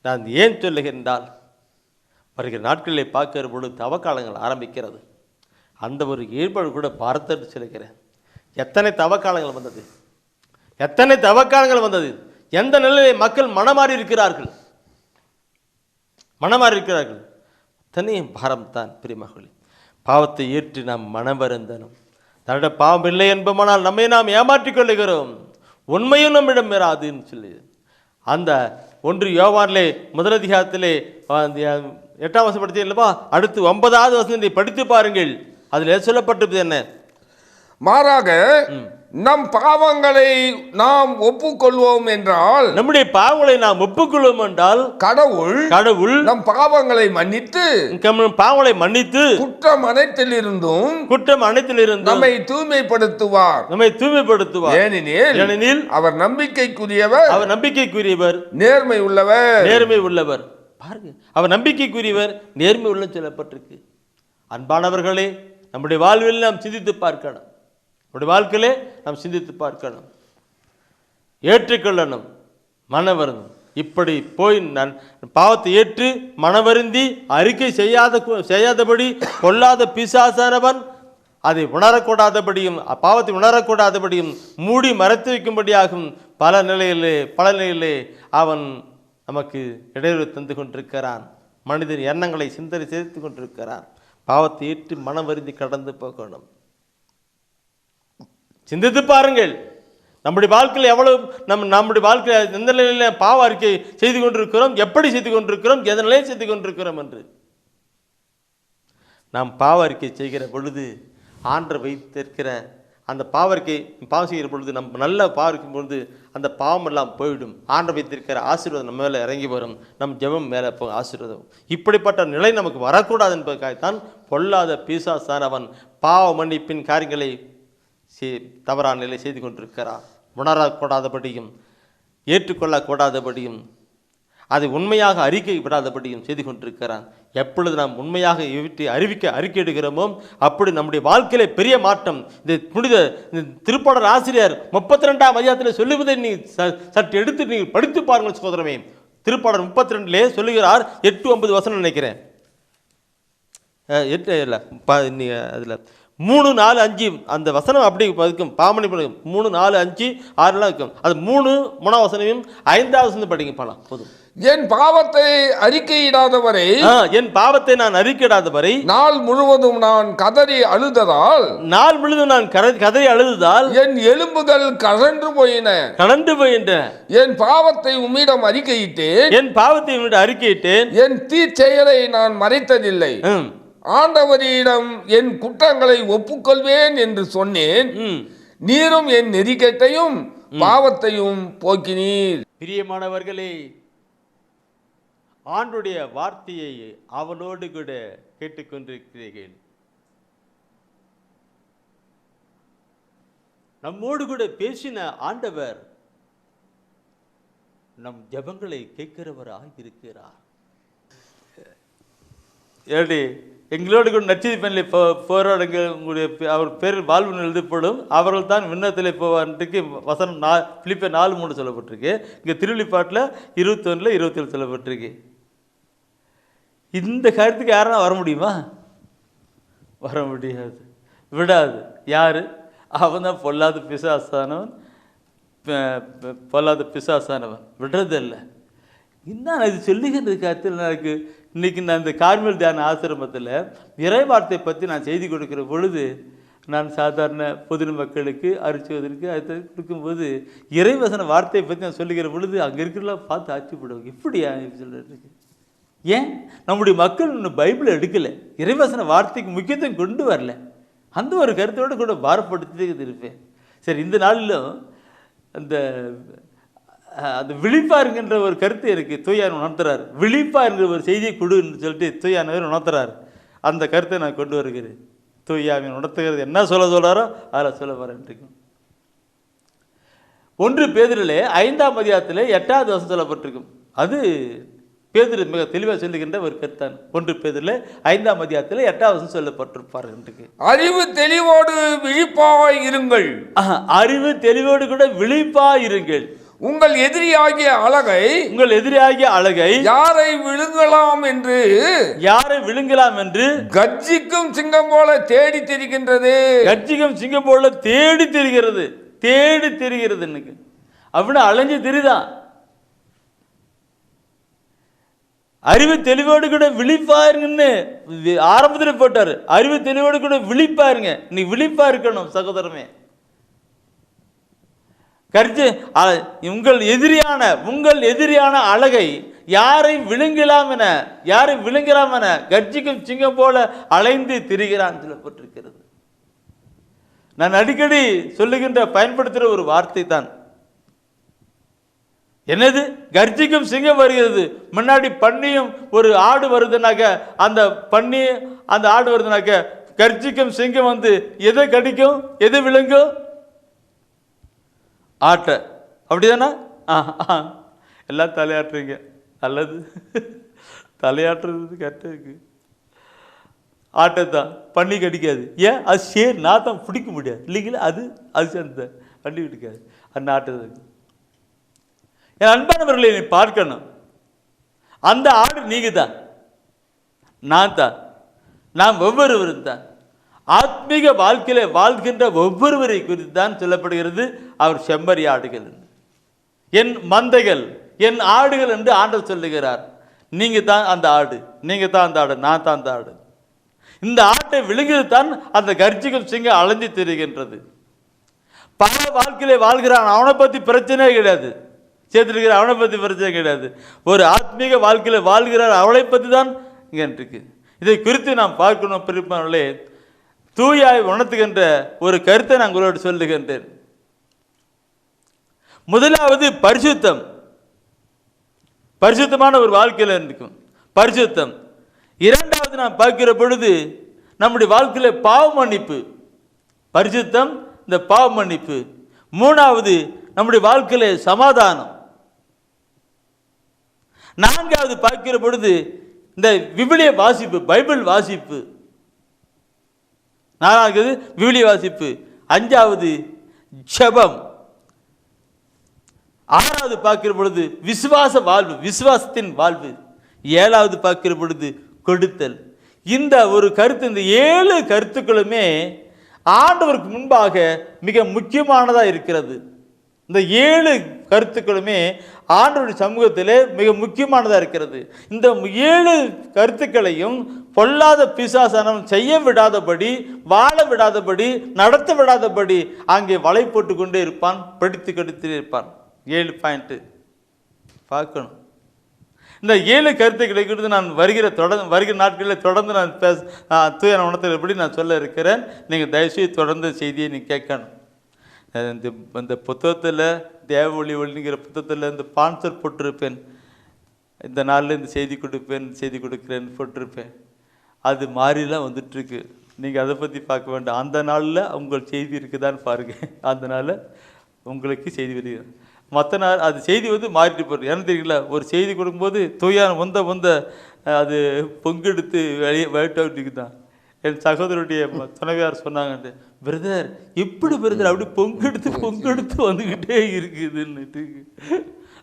நான் ஏன் சொல்லுகின்றால் வருகிற நாட்களிலே பார்க்கிற பொழுது தவக்காலங்கள் ஆரம்பிக்கிறது. அந்த ஒரு ஏற்பாடு கூட பார்த்துட்டு சொல்லுகிறேன். எத்தனை தவக்காலங்கள் வந்தது, எந்த நிலையிலே மக்கள் மனமாறி இருக்கிறார்கள். தனியும் பாரம் தான் பிரியமகளே. பாவத்தை ஏற்று நாம் மனம் வருந்தனும். தன்னுடைய பாவம் இல்லை என்பமானால் நம்மை நாம் ஏமாற்றிக் கொள்ளுகிறோம், உண்மையும் நம்மிடம் வராதுன்னு சொல்லி அந்த 1 யோவானிலே 1 அதிகாரத்திலே 8ஆம் வசனம் படித்தீங்க இல்லவா? அடுத்து 9வது வசனத்தை படித்து பாருங்கள். அதில் சொல்லப்பட்டிருப்பது என்ன? மாறாக நம் பாவங்களை நாம் ஒப்புக்கொள்வோம் என்றால், நம்முடைய பாவங்களை நாம் ஒப்புக்கொள்வோம் என்றால் கடவுள் நம் பாவங்களை மன்னித்து குற்றம் அனைத்திலிருந்தும் நம்மை தூய்மைப்படுத்துவார். ஏனெனில் அவர் நம்பிக்கைக்குரியவர் நேர்மை உள்ளவர். பாருங்க, அவர் நம்பிக்கைக்குரியவர் நேர்மை உள்ள சொல்லப்பட்டிருக்கு. அன்பானவர்களே, நம்முடைய வாழ்வில் நாம் சிந்தித்து பார்க்கணும். நம்முடைய வாழ்க்கையிலே நாம் சிந்தித்து பார்க்கணும், ஏற்றுக்கொள்ளணும், மனவருந்தும். இப்படி போய் நான் பாவத்தை ஏற்று மனவருந்தி அறிக்கை செய்யாதபடி பொல்லாத பிசாசானவன் அதை உணரக்கூடாதபடியும் பாவத்தை உணரக்கூடாதபடியும் மூடி மறைத்து வைக்கும்படியாகும் பல நிலையிலே அவன் நமக்கு இடையூறு தந்து கொண்டிருக்கிறான். மனிதன் எண்ணங்களை சிந்தனை சேர்த்து கொண்டிருக்கிறான். பாவத்தை ஏற்று மனம் வருந்தி கடந்து போகணும். சிந்தித்து பாருங்கள், நம்முடைய வாழ்க்கையில் எவ்வளவு நம்முடைய வாழ்க்கையில் எந்த நிலையில் பாவ அறிக்கை செய்து கொண்டிருக்கிறோம், எப்படி செய்து கொண்டிருக்கிறோம், எந்த நிலையில் செய்து கொண்டிருக்கிறோம் என்று. நாம் பாவ அறிக்கை செய்கிற பொழுது ஆண்டவர் வைத்திருக்கிற அந்த பாவம் செய்கிற பொழுது நம்ம நல்ல பாவிக்கும் பொழுது அந்த பாவம் எல்லாம் போய்விடும். ஆண்டவர் வைத்திருக்கிற ஆசீர்வாதம் நம்ம மேலே இறங்கி வரும். நம் ஜெபம் மேலே ஆசீர்வாதம். இப்படிப்பட்ட நிலை நமக்கு வரக்கூடாது என்பதற்காகத்தான் பொல்லாத பிசாசானவன் பாவ மன்னிப்பின் காரியங்களை தவறான நிலை செய்து கொண்டிருக்கிறார். உணரக்கூடாதபடியும் ஏற்றுக்கொள்ளக்கூடாதபடியும் அதை உண்மையாக அறிக்கை விடாதபடியும் செய்து கொண்டிருக்கிறான். எப்பொழுது நாம் உண்மையாக அறிக்கை எடுக்கிறோமோ அப்படி நம்முடைய வாழ்க்கையிலே பெரிய மாற்றம். இந்த திருப்பாடல் ஆசிரியர் 32ஆம் அதிகாரத்தில் சொல்லுவதை நீ சற்று எடுத்து நீங்கள் படித்து பாருங்கள் சகோதரமே. திருப்பாடல் 32 சொல்லுகிறார், 8-9 வசனம் நினைக்கிறேன், 8 இல்லை அதில் 3, 4, 5 அந்த வசனம் அப்படி இருக்கும். பாமணி 3, 4, 5, 6 இருக்கும். அது 3 வசனையும் 5வது வசனம் படிங்க போலாம் போதும். என் பாவத்தை அறிக்கையிடாதவரை நான் அறிக்கையிடாதவரை நாள் முழுவதும் நான் கதறி அழுததால் என் எலும்புகள் கழன்று போயின. என் பாவத்தை உம்மிடம் அறிக்கையிட்டேன். என் தீச்செயலை நான் மறைத்ததில்லை. ஆண்டவரிடம் என் குற்றங்களை ஒப்புக்கொள்வேன் என்று சொன்னேன். நீரும் என் நெறிக்கட்டையும் பாவத்தையும் போக்கினீர். பிரியமானவர்களே, ஆண்டுடைய வார்த்தையை அவனோடு கூட கேட்டுக்கொண்டிருக்கிறீர்கள். நம்மோடு கூட பேசின ஆண்டவர் நம் ஜெபங்களை கேட்கிறவராக இருக்கிறார். ஏடி எங்களோடு கூட நச்சதி பண்ணி போராடுங்க, உங்களுடைய அவர் பேரில் வாழ்வு எழுதப்படும், அவர்கள் தான் விண்ணத்திலே போவார்க்கு வசனம் பிலிப்பியர் 4:3 சொல்லப்பட்டிருக்கு. இங்கே திருவெளிப்பாட்டில் 21, 27 சொல்லப்பட்டிருக்கு. இந்த கருத்துக்கு யாரும் வர முடியுமா? வர முடியாது, விடாது. யாரு? அவன் தான் பொல்லாத பிசாசானவன் விடுறதில்ல. இன்னும் இது சொல்லுகின்ற கருத்தில் எனக்கு இன்றைக்கி நான் இந்த கார்மல் தியான ஆசிரமத்தில் இறை வார்த்தை பற்றி நான் செய்தி கொடுக்குற பொழுது நான் சாதாரண பொது மக்களுக்கு அரிச்சுவதற்கு அதை கொடுக்கும்போது இறைவசன வார்த்தையை பற்றி நான் சொல்லுகிற பொழுது அங்கே இருக்கிறலாம் பார்த்து ஆட்சிப்படுவாங்க. இப்படியா சொல்கிறதுக்கு? ஏன் நம்முடைய மக்கள் இன்னும் பைபிளை எடுக்கலை, இறைவசன வார்த்தைக்கு முக்கியத்துவம் கொண்டு வரல. அந்த ஒரு கருத்தோடு கூட பாரப்படுத்தி இருப்பேன். சரி, இந்த நாளிலும் அந்த விழிப்பாருங்கிற ஒரு கருத்து இருக்குது. தூயானவர் உணர்த்துறார். விழிப்பாருங்கிற ஒரு செய்தியை கொடுன்னு சொல்லிட்டு தூயானவர் உணர்த்துறார். அந்த கருத்தை நான் கொண்டு வருகிறேன். தூயாவின் உணர்த்துகிறது என்ன சொல்கிறாரோ அதில் சொல்ல வரேன். 1 பேதுருவிலே 5ஆம் அதிகாரத்தில் 8வது வசனம் சொல்லப்பட்டிருக்கும். அது பேதுரு மிக தெளிவாக சொல்லுகின்ற ஒரு கருத்தான். 1 பேதுருவிலே 5ஆம் அதிகாரத்தில் 8வது வசனம் சொல்லப்பட்டிருப்பார்கள். அறிவு தெளிவோடு விழிப்பாய் இருங்கள். அறிவு தெளிவோடு கூட விழிப்பாய் இருங்கள். உங்கள் எதிரியாகிய அழகை யாரை விழுங்கலாம் என்று கர்ஜிக்கும் சிங்கம் போல தேடி திரிகின்றது. தேடி திரிகிறது எனக்கு அப்படின்னு அலைஞ்சு திரிதான். அறிவு தெளிவோடு கூட விழிப்பாருங்கன்னு ஆரம்பத்தில் போட்டாரு. அறிவு தெளிவோடு கூட விழிப்பாருங்க. நீ விழிப்பா இருக்கணும் சகோதரமே. உங்கள் எதிரியான அழகை யாரை விழுங்கலாம் என கர்ஜிக்கும் சிங்கம் போல அலைந்து திரிகிறான் சொல்லப்பட்டிருக்கிறது. நான் அடிக்கடி சொல்லுகின்ற பயன்படுத்துகிற ஒரு வார்த்தை தான். என்னது? கர்ஜிக்கும் சிங்கம் வருகிறது. முன்னாடி பன்னியும் ஒரு ஆடு வருதுனாக்க அந்த பன்னி அந்த ஆடு வருதுனாக்க கர்ஜிக்கும் சிங்கம் வந்து எதை கடிக்கும், எது விழுங்கும்? ஆட்டை. அப்படிதானா? எல்லாம் தலையாட்டுறீங்க. அல்லது தலையாட்டுறது கரெக்டாக இருக்கு. ஆட்டை தான், பண்ணி கடிக்காது. ஏன்? அது நாத்தம் பிடிக்க முடியாது இல்லைங்களா? அது சேர்ந்த பண்ணி பிடிக்காது, அந்த ஆட்டை தான். என் அன்பானவர்களை நீ பார்க்கணும், அந்த ஆடு நீங்க தான், நான் தான், நாம் ஒவ்வொருவரும் தான். ஆத்மீக வாழ்க்கையில வாழ்கின்ற ஒவ்வொருவரை குறித்து தான் சொல்லப்படுகிறது அவர் செம்மறி ஆடுகள், என் மந்தைகள், என் ஆடுகள் என்று ஆண்டவர் சொல்லுகிறார். நீங்க தான் அந்த ஆடு, நீங்க தான் அந்த ஆடு, நான் தான் அந்த ஆடு. இந்த ஆட்டை விழுங்குது தான் அந்த கர்ஜிக்கும் சிங்கம் அலைஞ்சு திரிகின்றது. பல வாழ்க்கையில வாழ்கிறான், அவனை பத்தி பிரச்சனையே கிடையாது, சேர்த்துருக்கிற அவனை பற்றி பிரச்சனை கிடையாது. ஒரு ஆத்மீக வாழ்க்கையில் வாழ்கிறார், அவளை பற்றி தான் இங்கே இருக்கு. இதை குறித்து நாம் பார்க்கணும். பிரிப்பாளே, தூயாய் உணர்த்துகின்ற ஒரு கருத்தை நான் உங்களோடு சொல்லுகின்றேன். முதலாவது பரிசுத்தம், பரிசுத்தமான ஒரு வாழ்க்கையில் இருக்கும் பரிசுத்தம். இரண்டாவது நாம் பார்க்கிற பொழுது நம்முடைய வாழ்க்கையில் பாவ மன்னிப்பு, பரிசுத்தம், இந்த பாவ மன்னிப்பு. மூணாவது நம்முடைய வாழ்க்கையிலே சமாதானம். நான்காவது பார்க்கிற பொழுது இந்த விவிலிய வாசிப்பு, பைபிள் வாசிப்பு. நான்காவது விவிலிய வாசிப்பு. அஞ்சாவது ஜெபம். ஆறாவது பார்க்கிற பொழுது விசுவாச வாழ்வு, விசுவாசத்தின் வாழ்வு. ஏழாவது பார்க்கிற பொழுது கொடுத்தல். இந்த ஒரு கருத்து, இந்த 7 கருத்துக்களுமே ஆண்டவருக்கு முன்பாக மிக முக்கியமானதாக இருக்கிறது. இந்த 7 கருத்துக்களுமே ஆண்டவருடைய சமூகத்திலே மிக முக்கியமானதாக இருக்கிறது. இந்த 7 கருத்துக்களையும் பொல்லாத பிசாசானம் செய்ய விடாதபடி, வாழ விடாதபடி, நடத்த விடாதபடி அங்கே வலை போட்டு கொண்டே இருப்பான், படித்து கடித்து இருப்பான். 7 பாயிண்ட் பார்க்கணும். இந்த 7 கருத்துக்களை குறித்து நான் வருகிற நாட்களில் தொடர்ந்து நான் தூய உணர்த்தல் எப்படி நான் சொல்ல இருக்கிறேன். நீங்கள் தயவுசெய்து தொடர்ந்து செய்தியை நீங்கள் கேட்கணும். இந்த புத்தகத்தில், தேவ ஒளிங்கிற புத்தகத்தில் இந்த ஸ்பான்சர் போட்டிருப்பேன், இந்த நாளில் இந்த செய்தி கொடுப்பேன், செய்தி கொடுக்குறேன்னு போட்டிருப்பேன். அது மாதிரிலாம் வந்துட்டுருக்கு. நீங்கள் அதை பற்றி பார்க்க வேண்டாம். அந்த நாளில் உங்கள் செய்தி இருக்குதான்னு பாருங்கள். அந்த நாளில் உங்களுக்கு செய்தி வருகிறது. மற்ற நாள் அது செய்தி வந்து மாறிட்டு போடுறது. ஏன்னு தெரியல, ஒரு செய்தி கொடுக்கும்போது தூயான வந்த அது பொங்கெடுத்து வெளியிட்டு தான். என் சகோதரருடைய துணைவியார் சொன்னாங்கன்ட்டு, பிரதர் எப்படி பிரதர் அப்படி பொங்கெடுத்து வந்துக்கிட்டே இருக்குதுன்னுட்டு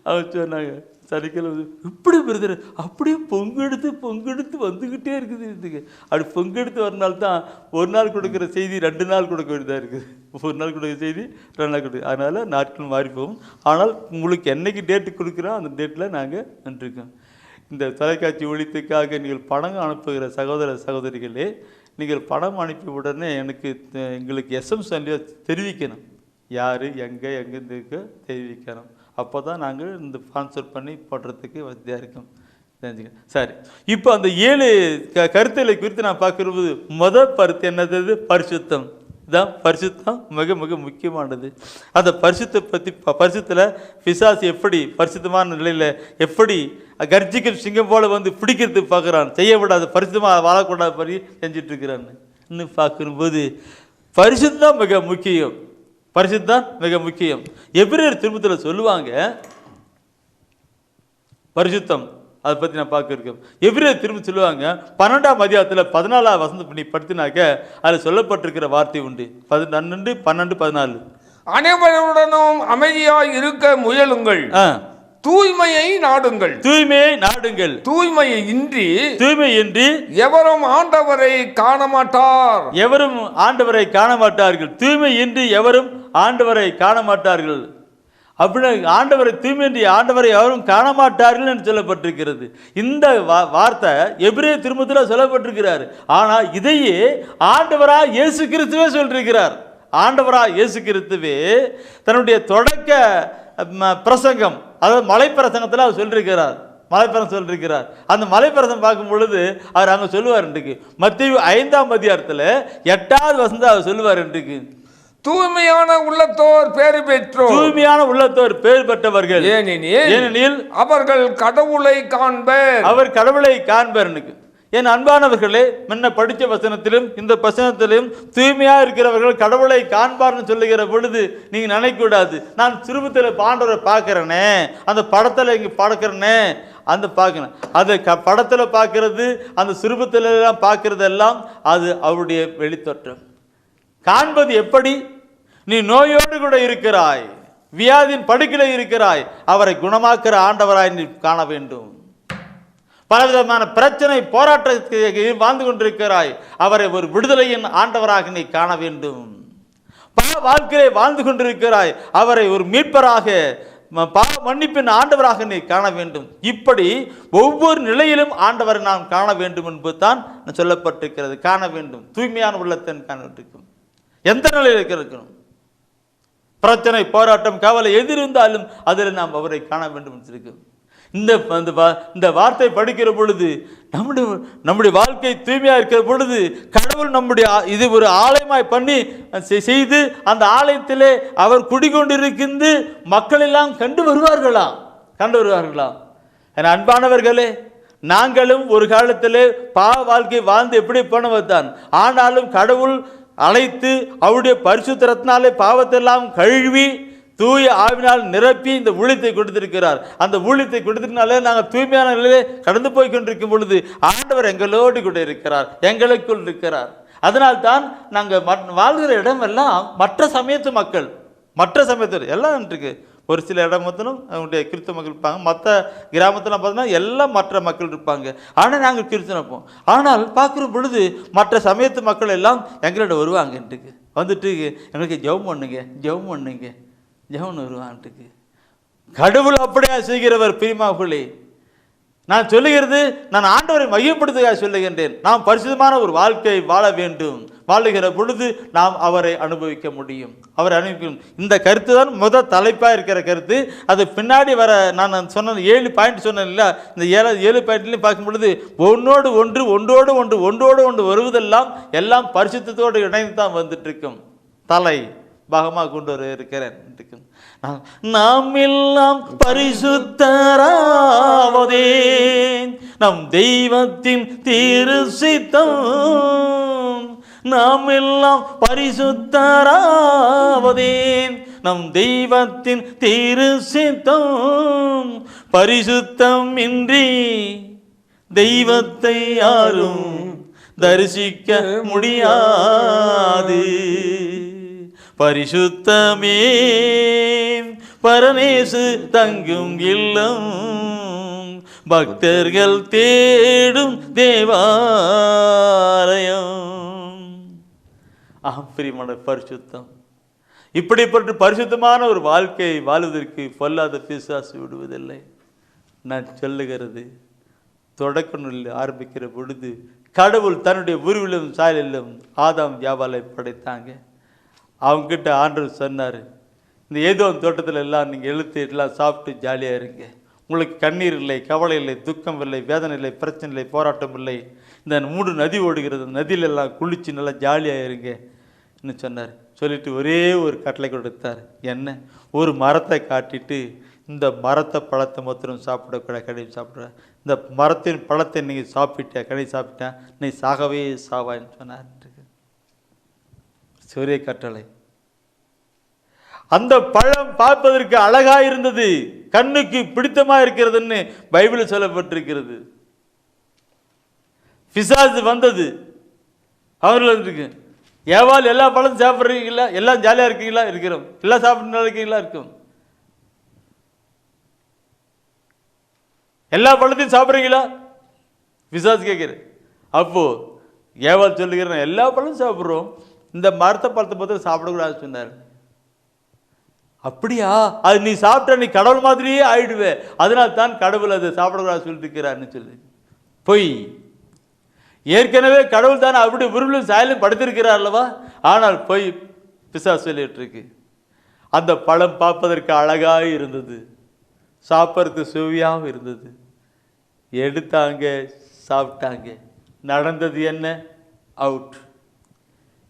அவங்க சொன்னாங்க. சனிக்கிழமை இப்படி பிரதர் அப்படியே பொங்கெடுத்து வந்துக்கிட்டே இருக்குது. அப்படி பொங்கெடுத்து வரனால்தான் ஒரு நாள் கொடுக்குற செய்தி 2 நாள் கொடுக்க வேண்டியதாக இருக்குது. ஒரு நாள் கொடுக்குற செய்தி 2 நாள் கொடுக்குது. அதனால் நாட்கள் மாறி போகும். ஆனால் உங்களுக்கு என்னைக்கு டேட்டு கொடுக்குறோம் அந்த டேட்டில் நாங்கள் நின்றுருக்கோம். இந்த தொலைக்காட்சி ஒழித்துக்காக நீங்கள் பணம் அனுப்புகிற சகோதர சகோதரிகளே, நீங்கள் பணம் அனுப்பி உடனே எங்களுக்கு எஸ்எம்எஸ் தெரிவிக்கணும். யார் எங்கேருந்து தெரிவிக்கணும். அப்போ தான் நாங்கள் இந்த ஸ்பான்சர் பண்ணி போடுறதுக்கு வசதியாக இருக்கும். தெரிஞ்சுக்க. சரி, இப்போ அந்த 7 கருத்துக்களை குறித்து நான் பார்க்குறது, முதல் கருத்து என்னது? பரிசுத்தம். இதுதான் பரிசுத்தம், மிக மிக முக்கியமானது. அந்த பரிசுத்தை பற்றி, பரிசுத்தில் பிசாசு எப்படி பரிசுத்தமான நிலையில் எப்படி கர்ஜிக்கும் சிங்கம் போல வந்து பிடிக்கிறதுக்கு பார்க்குறான், செய்ய விடாது, பரிசுத்தமாக வாழக்கூடாத படி செஞ்சிட்ருக்கிறான்னு இன்னும் பார்க்கும்போது பரிசுத்தம் மிக முக்கியம். பரிசுத்தம் மிக முக்கியம். எபிரேயர் திரும்பத்தில் சொல்லுவாங்க பரிசுத்தம், அதை பற்றி நான் பார்க்க இருக்கேன். எபிரேயர் திரும்ப சொல்லுவாங்க 12ஆம் அதிகாரத்தில் 14ஆம் வசனம் பண்ணி படுத்தினாக்க அதில் சொல்லப்பட்டிருக்கிற வார்த்தை உண்டு. 12, 12, 14. அனைவருடனும் அமைதியாய் இருக்க முயலுங்கள், தூய்மையை நாடுங்கள், தூய்மையை நாடுங்கள், தூய்மையை இன்றி எவரும் ஆண்டவரை காண மாட்டார், எவரும் ஆண்டவரை காண மாட்டார்கள். தூய்மை இன்றி எவரும் ஆண்டவரை காண மாட்டார்கள். அப்படி ஆண்டவரை தூய்மையின்றி ஆண்டவரை எவரும் காண மாட்டார்கள் என்று சொல்லப்பட்டிருக்கிறது. இந்த வார்த்தை எபிரேயர் திருமத்தில் சொல்லப்பட்டிருக்கிறார். ஆனால் இதையே ஆண்டவராக இயேசு கிறிஸ்துவே சொல்லியிருக்கிறார். ஆண்டவராக இயேசு கிறிஸ்துவே தன்னுடைய தொடக்க பிரசங்கம், அதாவது மலைப்பிரசங்கத்தில் அவர் சொல்லியிருக்கிறார். மலைப்பிரசங்கம் சொல்லியிருக்கிறார். அந்த மலைப்பிரசங்கம் பார்க்கும் பொழுது அவர் அங்கே சொல்லுவார் இன்றைக்கு மத்தேயு 5ஆம் அதிகாரத்தில் 8வது வசனத்தை அவர் சொல்லுவார் இன்றைக்கு, தூய்மையான உள்ளத்தோர் பேறு பெற்றோர், தூய்மையான உள்ளத்தோர் பேர் பெற்றவர்கள், ஏனெனில் அவர்கள் கடவுளை காண்பர், அவர் கடவுளை காண்பர். என் அன்பானவர்களே, முன்ன படித்த வசனத்திலும் இந்த வசனத்திலும் தூய்மையாக இருக்கிறவர்கள் கடவுளை காண்பார்னு சொல்லுகிற பொழுது நீங்கள் நினைக்கக்கூடாது, நான் சிறுபத்தில் பாண்டவரை பார்க்குறேனே, அந்த படத்தில் இங்கே பார்க்குறேனே, அந்த பார்க்கணும். அது படத்தில் பார்க்கறது, அந்த சிறுபத்தில் எல்லாம் பார்க்கறதெல்லாம் அது அவருடைய வெளித்தோற்றம். காண்பது எப்படி? நீ நோயோடு கூட இருக்கிறாய், வியாதியின் படுக்கையில இருக்கிறாய், அவரை குணமாக்குற ஆண்டவராய் நீ காண வேண்டும். பலவிதமான பிரச்சனை போராட்டத்தை வாழ்ந்து கொண்டிருக்கிறாய், அவரை ஒரு விடுதலையின் ஆண்டவராக நீ காண வேண்டும். பல வாழ்க்கையை வாழ்ந்து கொண்டிருக்கிறாய், அவரை ஒரு மீட்பராக, பாவ மன்னிப்பின் ஆண்டவராக நீ காண வேண்டும். இப்படி ஒவ்வொரு நிலையிலும் ஆண்டவரை நாம் காண வேண்டும் என்பது தான் சொல்லப்பட்டிருக்கிறது. காண வேண்டும், தூய்மையான உள்ளத்தை காண வேண்டும். எந்த நிலையில் இருக்கணும்? பிரச்சனை, போராட்டம், கவலை எது இருந்தாலும் அதில் நாம் அவரை காண வேண்டும் என்று இந்த வார்த்தை படிக்கிற பொழுது நம்முடைய வாழ்க்கை தூய்மையாக இருக்கிற பொழுது கடவுள் நம்முடைய இது ஒரு ஆலயமாய் பண்ணி செய்து அந்த ஆலயத்திலே அவர் குடிகொண்டிருக்கின்ற மக்கள் எல்லாம் கண்டு வருவார்களா? என அன்பானவர்களே, நாங்களும் ஒரு காலத்திலே பாவ வாழ்க்கை வாழ்ந்து எப்படி போனவர் தான். ஆனாலும் கடவுள் அழைத்து அவருடைய பரிசுத்த ரத்தினாலே பாவத்தெல்லாம் கழுவி தூய ஆவினால் நிரப்பி இந்த ஊழியத்தை கொடுத்திருக்கிறார். அந்த ஊழியத்தை கொடுத்ததுனாலே நாங்கள் தூய்மையான நிலையிலே கடந்து போய் கொண்டிருக்கும் பொழுது ஆண்டவர் எங்களோடு கூட இருக்கிறார், எங்களுக்குள் இருக்கிறார். அதனால்தான் நாங்கள் வாழ்கிற இடமெல்லாம் மற்ற சமயத்து மக்கள், மற்ற சமயத்து எல்லாம் இருக்கு. ஒரு சில இடம் மட்டும் அவங்களுடைய கிறிஸ்தவ மக்கள் இருப்பாங்க, மற்ற கிராமத்தில் பார்த்தோம்னா எல்லாம் மற்ற மக்கள் இருப்பாங்க. ஆனால் நாங்கள் கிறிஸ்தவம் இருப்போம். ஆனால் பார்க்குற பொழுது மற்ற சமயத்து மக்கள் எல்லாம் எங்களோட வருவாங்கன்ட்டுக்கு வந்துட்டு எங்களுக்கு ஜெபம் பண்ணுங்க ஜெபம் வருவான்ட்டுக்கு. கடவுள் அப்படியா செய்கிறவர் பிரியமானவர்களே. நான் சொல்லுகிறது, நான் ஆண்டவரை மையப்படுத்துவதாக சொல்லுகின்றேன். நாம் பரிசுத்தமான ஒரு வாழ்க்கை வாழ வேண்டும். வாழுகிற பொழுது நாம் அவரை அனுபவிக்க முடியும், அவரை அனுபவிக்கும். இந்த கருத்து தான் முதல் தலைப்பாக இருக்கிற கருத்து. அது பின்னாடி வர நான் சொன்ன 7 பாயிண்ட் சொன்னேன் இல்லை, இந்த 7 பாயிண்ட்லையும் பார்க்கும் பொழுது ஒன்றோடு ஒன்று வருவதெல்லாம் எல்லாம் பரிசுத்தத்தோடு இணைந்து தான் வந்துட்டு இருக்கும். தலை பாகமாக கொண்டு வர இருக்கிறேன். நாம் எல்லாம் பரிசுத்தராவதே நம் தெய்வத்தின் திருசித்தம். நாம் எல்லாம் பரிசுத்தராவதே நம் தெய்வத்தின் திருசித்தம். பரிசுத்தம் இன்றி தெய்வத்தை யாரும் தரிசிக்க முடியாது. பரிசுத்தமே பரநேசு தங்கும் இல்லம், பக்தர்கள் தேடும் தேவாலயம். பிரியமான பரிசுத்தம். இப்படிப்பட்ட பரிசுத்தமான ஒரு வாழ்க்கையை வாழ்வதற்கு பொல்லாத பிசாசு விடுவதில்லை. நான் சொல்லுகிறது, தொடக்க நூலில் ஆரம்பிக்கிற பொழுது கடவுள் தன்னுடைய உருவிலும் சாயலிலும் ஆதாம் யாவாலை படைத்தாங்க. அவங்ககிட்ட ஆண்டவர் சொன்னார், இந்த ஏதோ தோட்டத்தில் எல்லாம் நீங்கள் எல்லாம் சாப்பிட்டு ஜாலியாக இருங்க. உங்களுக்கு கண்ணீர் இல்லை, கவலை இல்லை, துக்கம் இல்லை, வேதனை இல்லை, பிரச்சனை இல்லை, போராட்டம் இல்லை. இந்த 3 நதி ஓடுகிறது, நதியிலெல்லாம் குளிச்சு நல்லா ஜாலியாக இருங்க என்று சொன்னார். சொல்லிட்டு ஒரே ஒரு கட்டளை கொடுத்தார். என்ன? ஒரு மரத்தை காட்டிட்டு, இந்த மரத்தை பழத்தை மாத்திரம் சாப்பிடக்கூடாது, கனி சாப்பிட. இந்த மரத்தின் பழத்தை நீங்கள் கனி சாப்பிட்டா நீ சாகவே சாவான்னு சொன்னார். சூரிய கட்டளை. அந்த பழம் பார்ப்பதற்கு அழகா இருந்தது, கண்ணுக்கு பிடித்தமா இருக்கிறதுன்னு பைபிள் சொல்லப்பட்டிருக்கிறது. பிசாசு வந்தது அவர்களுக்கு, ஏவாள் எல்லா பழம் சாப்பிட்றீங்களா, எல்லாம் ஜாலியா இருக்கீங்களா? இருக்கிறோம். எல்லாம் சாப்பிட்டு இருக்கீங்களா? இருக்கும். எல்லா பழத்தையும் சாப்பிட்றீங்களா? பிசாசு கேட்குற. அப்போ ஏவாள் சொல்லுகிறேன், எல்லா பழமும் சாப்பிட்றோம், இந்த மரத்தை பழத்தை பார்த்து சாப்பிடக்கூடாது சொன்னார். அப்படியா? அது நீ சாப்பிட்ட நீ கடவுள் மாதிரியே ஆயிடுவே, அதனால தான் கடவுள் அதை சாப்பிடக்கூடாது சொல்லிட்டு இருக்கிறான்னு சொல்லி பொய். ஏற்கனவே கடவுள் தான் அப்படி உருவிலும் சாயலும் படுத்திருக்கிறார் அல்லவா? ஆனால் பொய் பிசாசு சொல்லிட்டு இருக்கு. அந்த பழம் பார்ப்பதற்கு அழகாக இருந்தது, சாப்பிட்றதுக்கு சுவையாகவும் இருந்தது. எடுத்தாங்க, சாப்பிட்டாங்க. நடந்தது என்ன? அவுட்.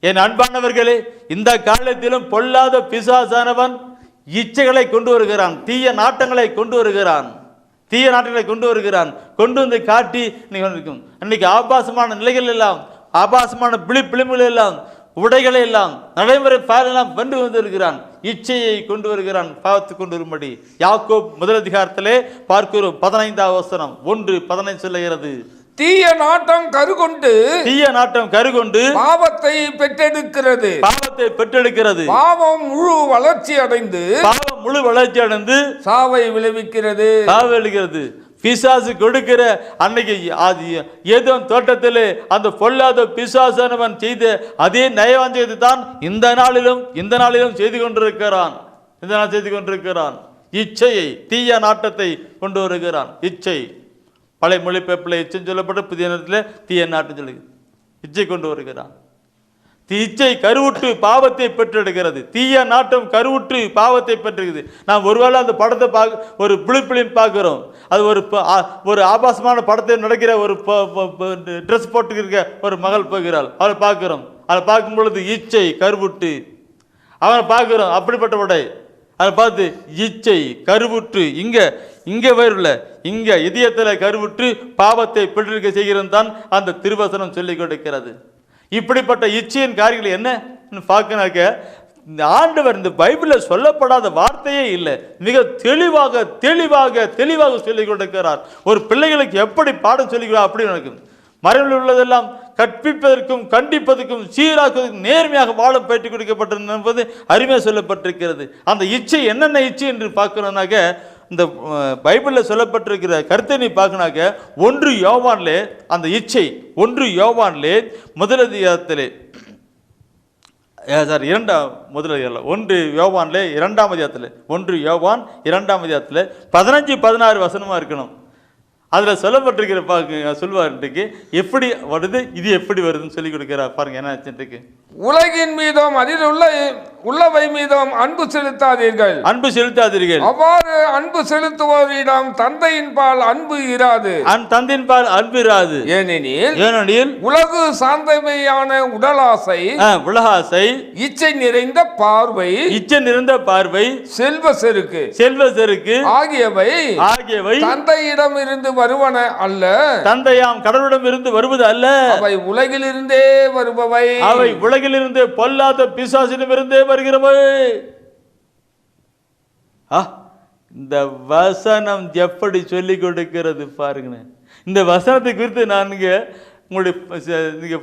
என் அன்பானவர்களே, இந்த காலத்திலும் பொல்லாத பிசாசானவன் இச்சைகளை கொண்டு வருகிறான், தீய நாட்டங்களை கொண்டு வருகிறான், கொண்டு வந்து காட்டி இன்னைக்கு ஆபாசமான நிலைகள் எல்லாம், ஆபாசமான பிளிம்புகள் எல்லாம், உடைகளை எல்லாம், நடைமுறை எல்லாம் கொண்டு வந்திருக்கிறான். இச்சையை கொண்டு வருகிறான், பாவத்தை கொண்டு வரும்படி. யாக்கோப் முதல் அதிகாரத்திலே பார்க்கிறோம் 15வது வசனம் 1:15 சொல்லுகிறது, தீய நாட்டம் கருகொண்டு பாவத்தை பெற்றெடுக்கிறது. பாவம் முழு வளர்ச்சி அடைந்து சாவை விளைவிக்கிறது. பிசாசு கொடுக்கிற அன்னைக்கு ஏதோம் தோட்டத்திலே அந்த பொல்லாத பிசாசானவன் செய்த அதே நயவாஞ்சத்தை தான் இந்த நாளிலும் செய்து கொண்டிருக்கிறான். இச்சையை, தீய நாட்டத்தை கொண்டு வருகிறான். இச்சை பழைய மொழிபெயர்ப்பில் இச்சைன்னு சொல்லப்பட்டு புதிய நேரத்தில் தீய நாட்டம் சொல்லு இச்சை கொண்டு வருகிறான். இச்சை கருவுற்று பாவத்தை பெற்றெடுக்கிறது. தீய நாட்டம் கருவுற்று பாவத்தை பெற்றுக்குது. நாம் ஒருவேளை அந்த படத்தை ஒரு பிளிப்பிளின்னு பார்க்குறோம். அது ஒரு ஆபாசமான படத்தை நடக்கிற ஒரு ட்ரெஸ் போட்டுக்கிற ஒரு மகள் போகிறாள், அவளை பார்க்குறோம். அதை பார்க்கும் பொழுது இச்சை கருவுற்று அவனை பார்க்குறோம். அப்படிப்பட்ட உடை அதை பார்த்து இச்சை கருவுற்று இங்கே வயிறுல இங்கே இதயத்தில் கருவுற்று பாவத்தை பெற்றிருக்க செய்கிறது தான் அந்த திருவசனம் சொல்லிக் கொடுக்கிறது. இப்படிப்பட்ட இச்சையின் காரியங்கள் என்ன பார்க்கனாக்க, இந்த ஆண்டவர் இந்த பைபிளில் சொல்லப்படாத வார்த்தையே இல்லை. மிக தெளிவாக சொல்லிக் கொடுக்கிறார். ஒரு பிள்ளைகளுக்கு எப்படி பாடம் சொல்லிக்கிறார் அப்படி நடக்கும். மறைவில் உள்ளதெல்லாம் கற்பிப்பதற்கும் கண்டிப்பதற்கும் சீராக்குவதற்கும் நேர்மையாக வாழ பயிற்சி கொடுக்கப்பட்டிருந்தது என்பது அருமையாக சொல்லப்பட்டிருக்கிறது. அந்த இச்சை என்னென்ன இச்சை என்று பார்க்கணும்னாக்க, இந்த பைபிளில் சொல்லப்பட்டிருக்கிற கருத்தை நீ பார்க்கணாக்க, 1 யோவானிலே அந்த இச்சை 1 யோவானிலே முதல் அதிகாரத்திலே 1 யோவானிலே 2ஆம் அதிகாரத்தில் 1 யோவான் 2ஆம் அதிகாரத்தில் 15-16 வசனமாக இருக்கணும். அதில் சொல்லப்பட்டிருக்கிற சொல்வார்க்கு எப்படி வருது, இது எப்படி வருதுன்னு சொல்லி கொடுக்கிறார் பாருங்க. என்ன ஆச்சுருக்கு, உலகின் மீதும் அதில் உள்ளவை மீதும் அன்பு செலுத்தாதீர்கள். அவ்வாறு அன்பு செலுத்துவோரிடம் தந்தையின் பால் அன்பு இராது. ஏனெனில் உலகு சார்ந்தமையான உடலாசை, இச்சை நிறைந்த பார்வை, செல்வ செருக்கு ஆகியவை தந்தையிடம் இருந்து வருவன அல்ல. தந்தையாம் கடவுளிடம் இருந்து வருவது அல்ல. அவை உலகிலிருந்தே வருபவை. உலகிலிருந்து பொல்லாத பிசாசிடமிருந்தே வருகிறவை. இந்த வசனம் எப்படி சொல்லிக் கொடுக்கிறது பாருங்க. இந்த வசனத்தை குறித்து நான்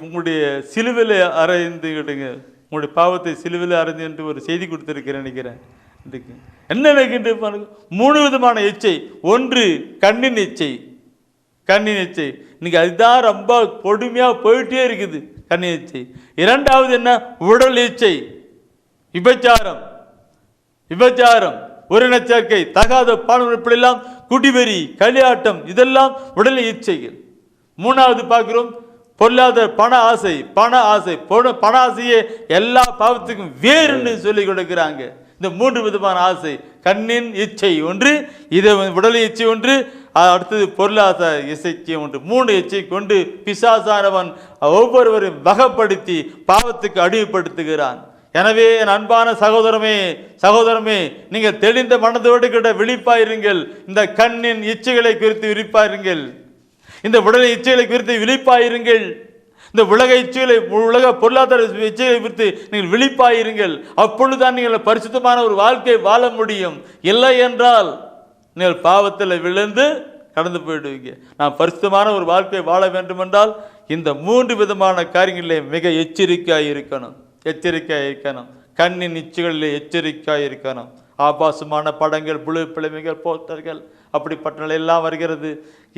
உங்களுடைய சிலுவையில் அறைந்துக்கிட்டுங்க, உங்களுடைய பாவத்தை சிலுவையில் அறைந்து என்று ஒரு செய்தி கொடுத்திருக்கிறேன் நினைக்கிறேன். என்ன நினைக்கின்ற பாருங்க, 3 விதமான இச்சை. 1 கண்ணின் இச்சை. இன்னைக்கு அதுதான் ரொம்ப கொடுமையாக போயிட்டே இருக்குது, கண்ணின் இச்சை. 2வது என்ன, உடல் இச்சை, விபச்சாரம், உரினச்சேர்க்கை, தகாத பானம், இப்படியெல்லாம் குடிவெறி, களியாட்டம், இதெல்லாம் உடல் இச்சைகள். 3வது பார்க்கிறோம் பொல்லாத பண ஆசையே எல்லா பாவத்துக்கும் வேறுன்னு சொல்லி கொடுக்கிறாங்க. இந்த 3 விதமான ஆசை, கண்ணின் இச்சை ஒன்று, இது உடல் இச்சை ஒன்று, அடுத்தது பொருளாதார இசைக்கு ஒன்று. 3 இச்சை கொண்டு பிசாசானவன் ஒவ்வொருவரையும் வகைப்படுத்தி பாவத்துக்கு அடிமைப்படுத்துகிறான். எனவே என் அன்பான சகோதரமே நீங்கள் தெளிந்த மனதோடு கிட்ட விழிப்பாயிருங்கள். இந்த கண்ணின் இச்சைகளை குறித்து விழிப்பாயிருங்கள். இந்த உடல் இச்சைகளை குறித்து விழிப்பாயிருங்கள். இந்த உலக பொருளாதார இச்சைகளை குறித்து நீங்கள் விழிப்பாயிருங்கள். அப்பொழுதுதான் நீங்கள் பரிசுத்தமான ஒரு வாழ்க்கை வாழ முடியும். இல்லை என்றால் நீங்கள் பாவத்தில் விழுந்து கடந்து போயிடுவீங்க. நான் பரிசுத்தமான ஒரு வாழ்க்கை வாழ வேண்டும் என்றால் இந்த 3 விதமான காரியங்களிலே மிக எச்சரிக்கையாக இருக்கணும். கண்ணின் இச்சைகளிலே எச்சரிக்கையாக இருக்கணும். ஆபாசமான படங்கள், புழு பிழைமைகள், போஸ்டர்கள், அப்படிப்பட்ட எல்லாம் வருகிறது.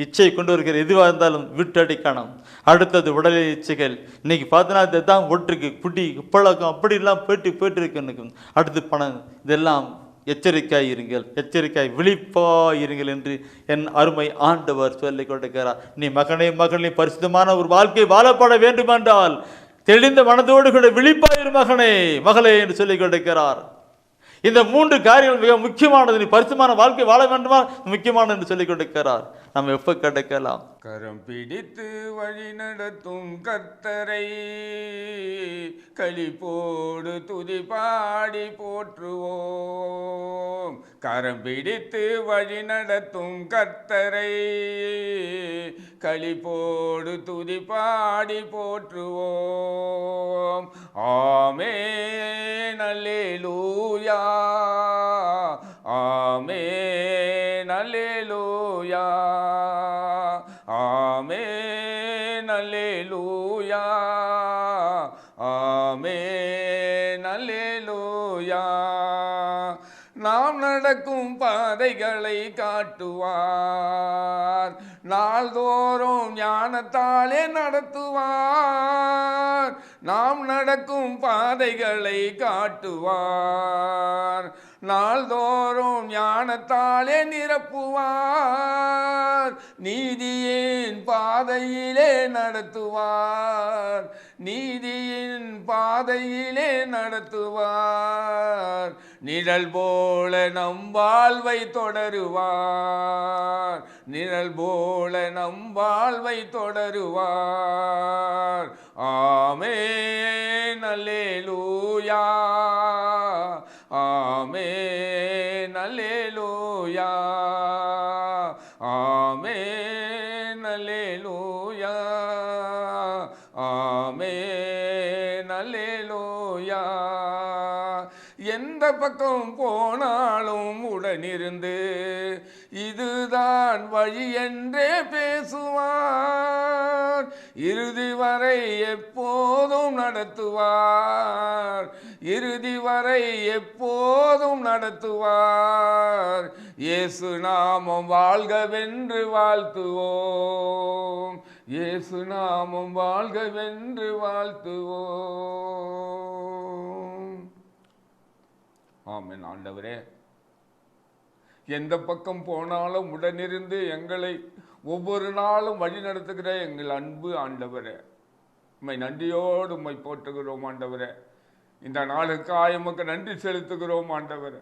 இச்சை கொண்டு வருகிற எதுவாக இருந்தாலும் விட்டடிக்கணும். அடுத்தது உடலில் இச்சைகள். இன்னைக்கு பார்த்தோன்னா இதுதான் ஒற்றுக்கு குடி பழக்கம் அப்படிலாம் போயிட்டு இருக்கு. அடுத்து பணம். இதெல்லாம் எச்சரிக்காய் விழிப்பாயிருங்கள் என்று என் அருமை ஆண்டவர் சொல்லிக் கொடுக்கிறார். நீ மகனே பரிசுத்தமான ஒரு வாழ்க்கை வாழப்பட வேண்டுமென்றால் தெளிந்த மனதோடு கூட விழிப்பாயிரு மகளே என்று சொல்லிக் கொடுக்கிறார். இந்த 3 காரியங்கள் மிக முக்கியமானது. நீ பரிசுத்தமான வாழ்க்கை வாழ வேண்டுமா, முக்கியமானது என்று சொல்லிக் கொடுக்கிறார். நம்ம எப்ப கிடைக்கலாம்? கரம் பிடித்து வழி நடத்தும் கர்த்தரை களிப்போடு துதி பாடி போற்றுவோம். கரம் பிடித்து வழி நடத்தும் கர்த்தரை களிப்போடு துதி பாடி போற்றுவோம். ஆமென் அல்லேலூயா. ஆமென் அல்லேலூயா ஆமென் அல்லேலூயா ஆமென் அல்லேலூயா. நாம் நடக்கும் பாதைகளை காட்டுவார், நாள்தோறும் ஞானத்தாலே நடத்துவார். நாம் நடக்கும் பாதைகளை காட்டுவார், நாள்தோறும் ஞானத்தாலே நிரப்புவார். நீதியின் பாதையிலே நடத்துவார், நீதியின் பாதையிலே நடத்துவார். நிழல் போல நம் வாழ்வை தொடருவார், நிழல் போல நம் வாழ்வை தொடருவார். ஆமென் அல்லேலூயா ஆமென் அல்லேலூயா ஆமென் அல்லேலூயா ஆமென் அல்லேலூயா. எந்த பக்கம் போனாலும் உடனிருந்து இதுதான் வழி என்றே பேசுவார். இறுதி வரை எப்போதும் நடத்துவார், இறுதி வரை எப்போதும் நடத்துவார். இயேசு நாமம் வாழ்கவென்று வாழ்த்துவோம், இயேசு நாமம் வாழ்கவென்று வாழ்த்துவோம். ஆமென். ஆண்டவரே, எந்த பக்கம் போனாலும் உடனிருந்து எங்களை ஒவ்வொரு நாளும் வழி நடத்துகிற எங்கள் அன்பு ஆண்டவரே, உம்மை நன்றியோடு உம்மை போற்றுகிறோம் ஆண்டவரே. இந்த நாளுக்காக உமக்கு நன்றி செலுத்துகிறோம் ஆண்டவரே.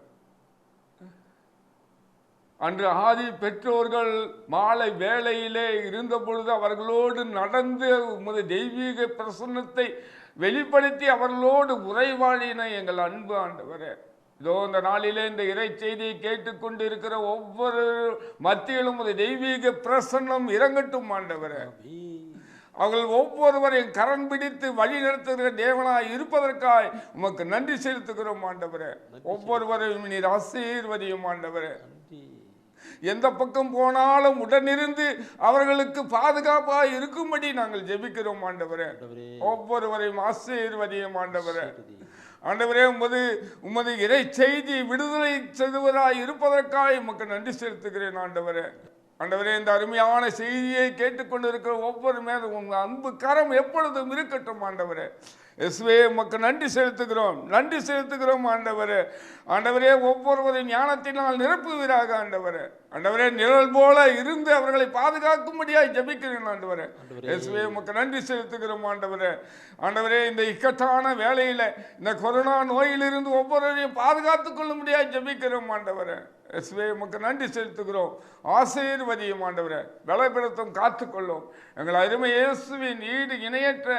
அன்று ஆதி பெற்றோர்கள் மாலை வேளையிலே இருந்த பொழுது அவர்களோடு நடந்து உமது தெய்வீக பிரசன்னத்தை வெளிப்படுத்தி அவர்களோடு உரைவாடின எங்கள் அன்பு ஆண்டவரே. இதோ இந்த நாளிலே இந்த இறை செய்தியை கேட்டுக்கொண்டு இருக்கிற ஒவ்வொரு மத்தியிலும் ஒரு தெய்வீக பிரசன்னம் இறங்கட்டும் ஆண்டவரே. அவர்கள் ஒவ்வொருவரையும் கரம் பிடித்து வழி நடத்துகிற தேவனாய் இருப்பதற்காய் உமக்கு நன்றி செலுத்துகிறோம் ஆண்டவரே. ஒவ்வொருவரையும் நீர் ஆசீர்வதியும் ஆண்டவரே. எந்த பக்கம் போனாலும் உடனிருந்து அவர்களுக்கு பாதுகாப்பாக இருக்கும்படி நாங்கள் ஜெபிக்கிறோம் ஆண்டவரே. ஒவ்வொருவரையும் ஆசீர்வதியும் ஆண்டவரே. ஆண்டவரே, உமது இறை செய்தி விடுதலை செய்வதாய் இருப்பதற்காக உமக்கு நன்றி செலுத்துகிறேன் ஆண்டவரே. ஆண்டவரே, இந்த அருமையான செய்தியை கேட்டுக்கொண்டு இருக்கிற ஒவ்வொரு மேலும் உங்க அன்பு கரம் எப்பொழுதும் இருக்கட்டும் ஆண்டவரே. இயேசுவே, உமக்கு நன்றி செலுத்துகிறோம், நன்றி செலுத்துகிறோம் ஆண்டவரே. ஆண்டவரே, ஒவ்வொருவரையும் ஞானத்தினால் நிரப்புவீராக ஆண்டவரே. ஆண்டவரே, நிழல் போல இருந்து அவர்களை பாதுகாக்கும்படியாய் ஜெபிக்கிறேன் ஆண்டவரே. இயேசுவே, உமக்கு நன்றி செலுத்துகிறோம் ஆண்டவரே. ஆண்டவரே, இந்த இக்கட்டான வேளையில இந்த கொரோனா நோயிலிருந்து ஒவ்வொருவரையும் பாதுகாத்துக் கொள்ளும்படியாய் ஜெபிக்கிறோம் ஆண்டவரே. இயேசுவே, உமக்கு நன்றி செலுத்துகிறோம். ஆசீர்வதியும் ஆண்டவரே, பலப்படுத்தும், காத்துக்கொள்ளும். எங்கள் அருமை இயேசுவின் ஈடு இணையற்ற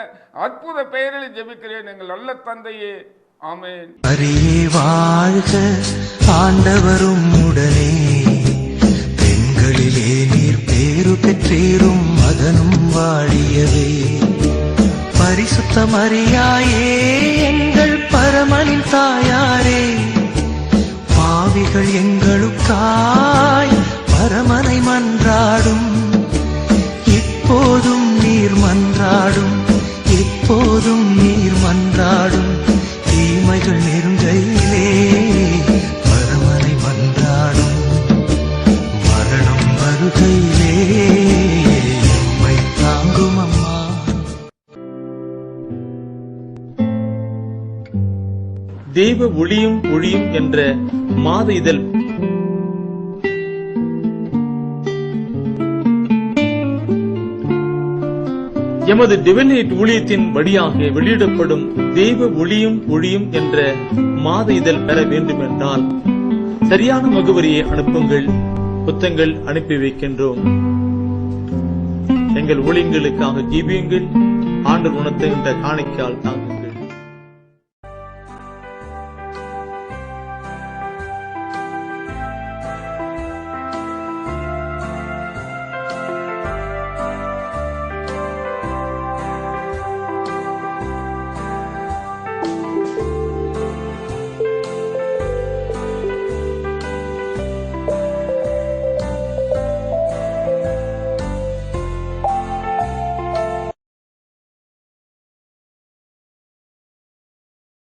அற்புத பெயரில் ஜெபிக்கிறேன் எங்கள் நல்ல தந்தையே. ஆமென். அரியே வாழ்க, ஆண்டவரும் உடனே, பெண்களிலே நீர் பேரு பெற்றீரும் மகனும் வாழியவே. பரிசுத்த மரியாயே, எங்கள் பரமனின் தாயாரே, பாவிகள் எங்களுக்காய் பரமனை மன்றாடும். இப்போதும் நீர் மன்றாடும், எப்போதும் நீர் மன்றாடும். தீமைகள் நெருங்கையிலே பரமனை மன்றாடும். மரணம் வருகையிலே எம்மை தாங்கும் அம்மா. தெய்வ ஒளியும் ஒளியும் என்ற மாத இதழ் எமது டிவைன் ஊழியத்தின் வழியாக வெளியிடப்படும் தெய்வ ஒளியும் ஒளியும் என்ற மாத இதழ் பெற வேண்டும் என்றால் சரியான முகவரியை அனுப்புங்கள், புத்தகங்கள் அனுப்பி வைக்கின்றோம். எங்கள் ஊழியங்களுக்காக ஜீவியுங்கள். ஆண்டவர் உணர்த்துகின்ற காணிக்கையால் தாங்க.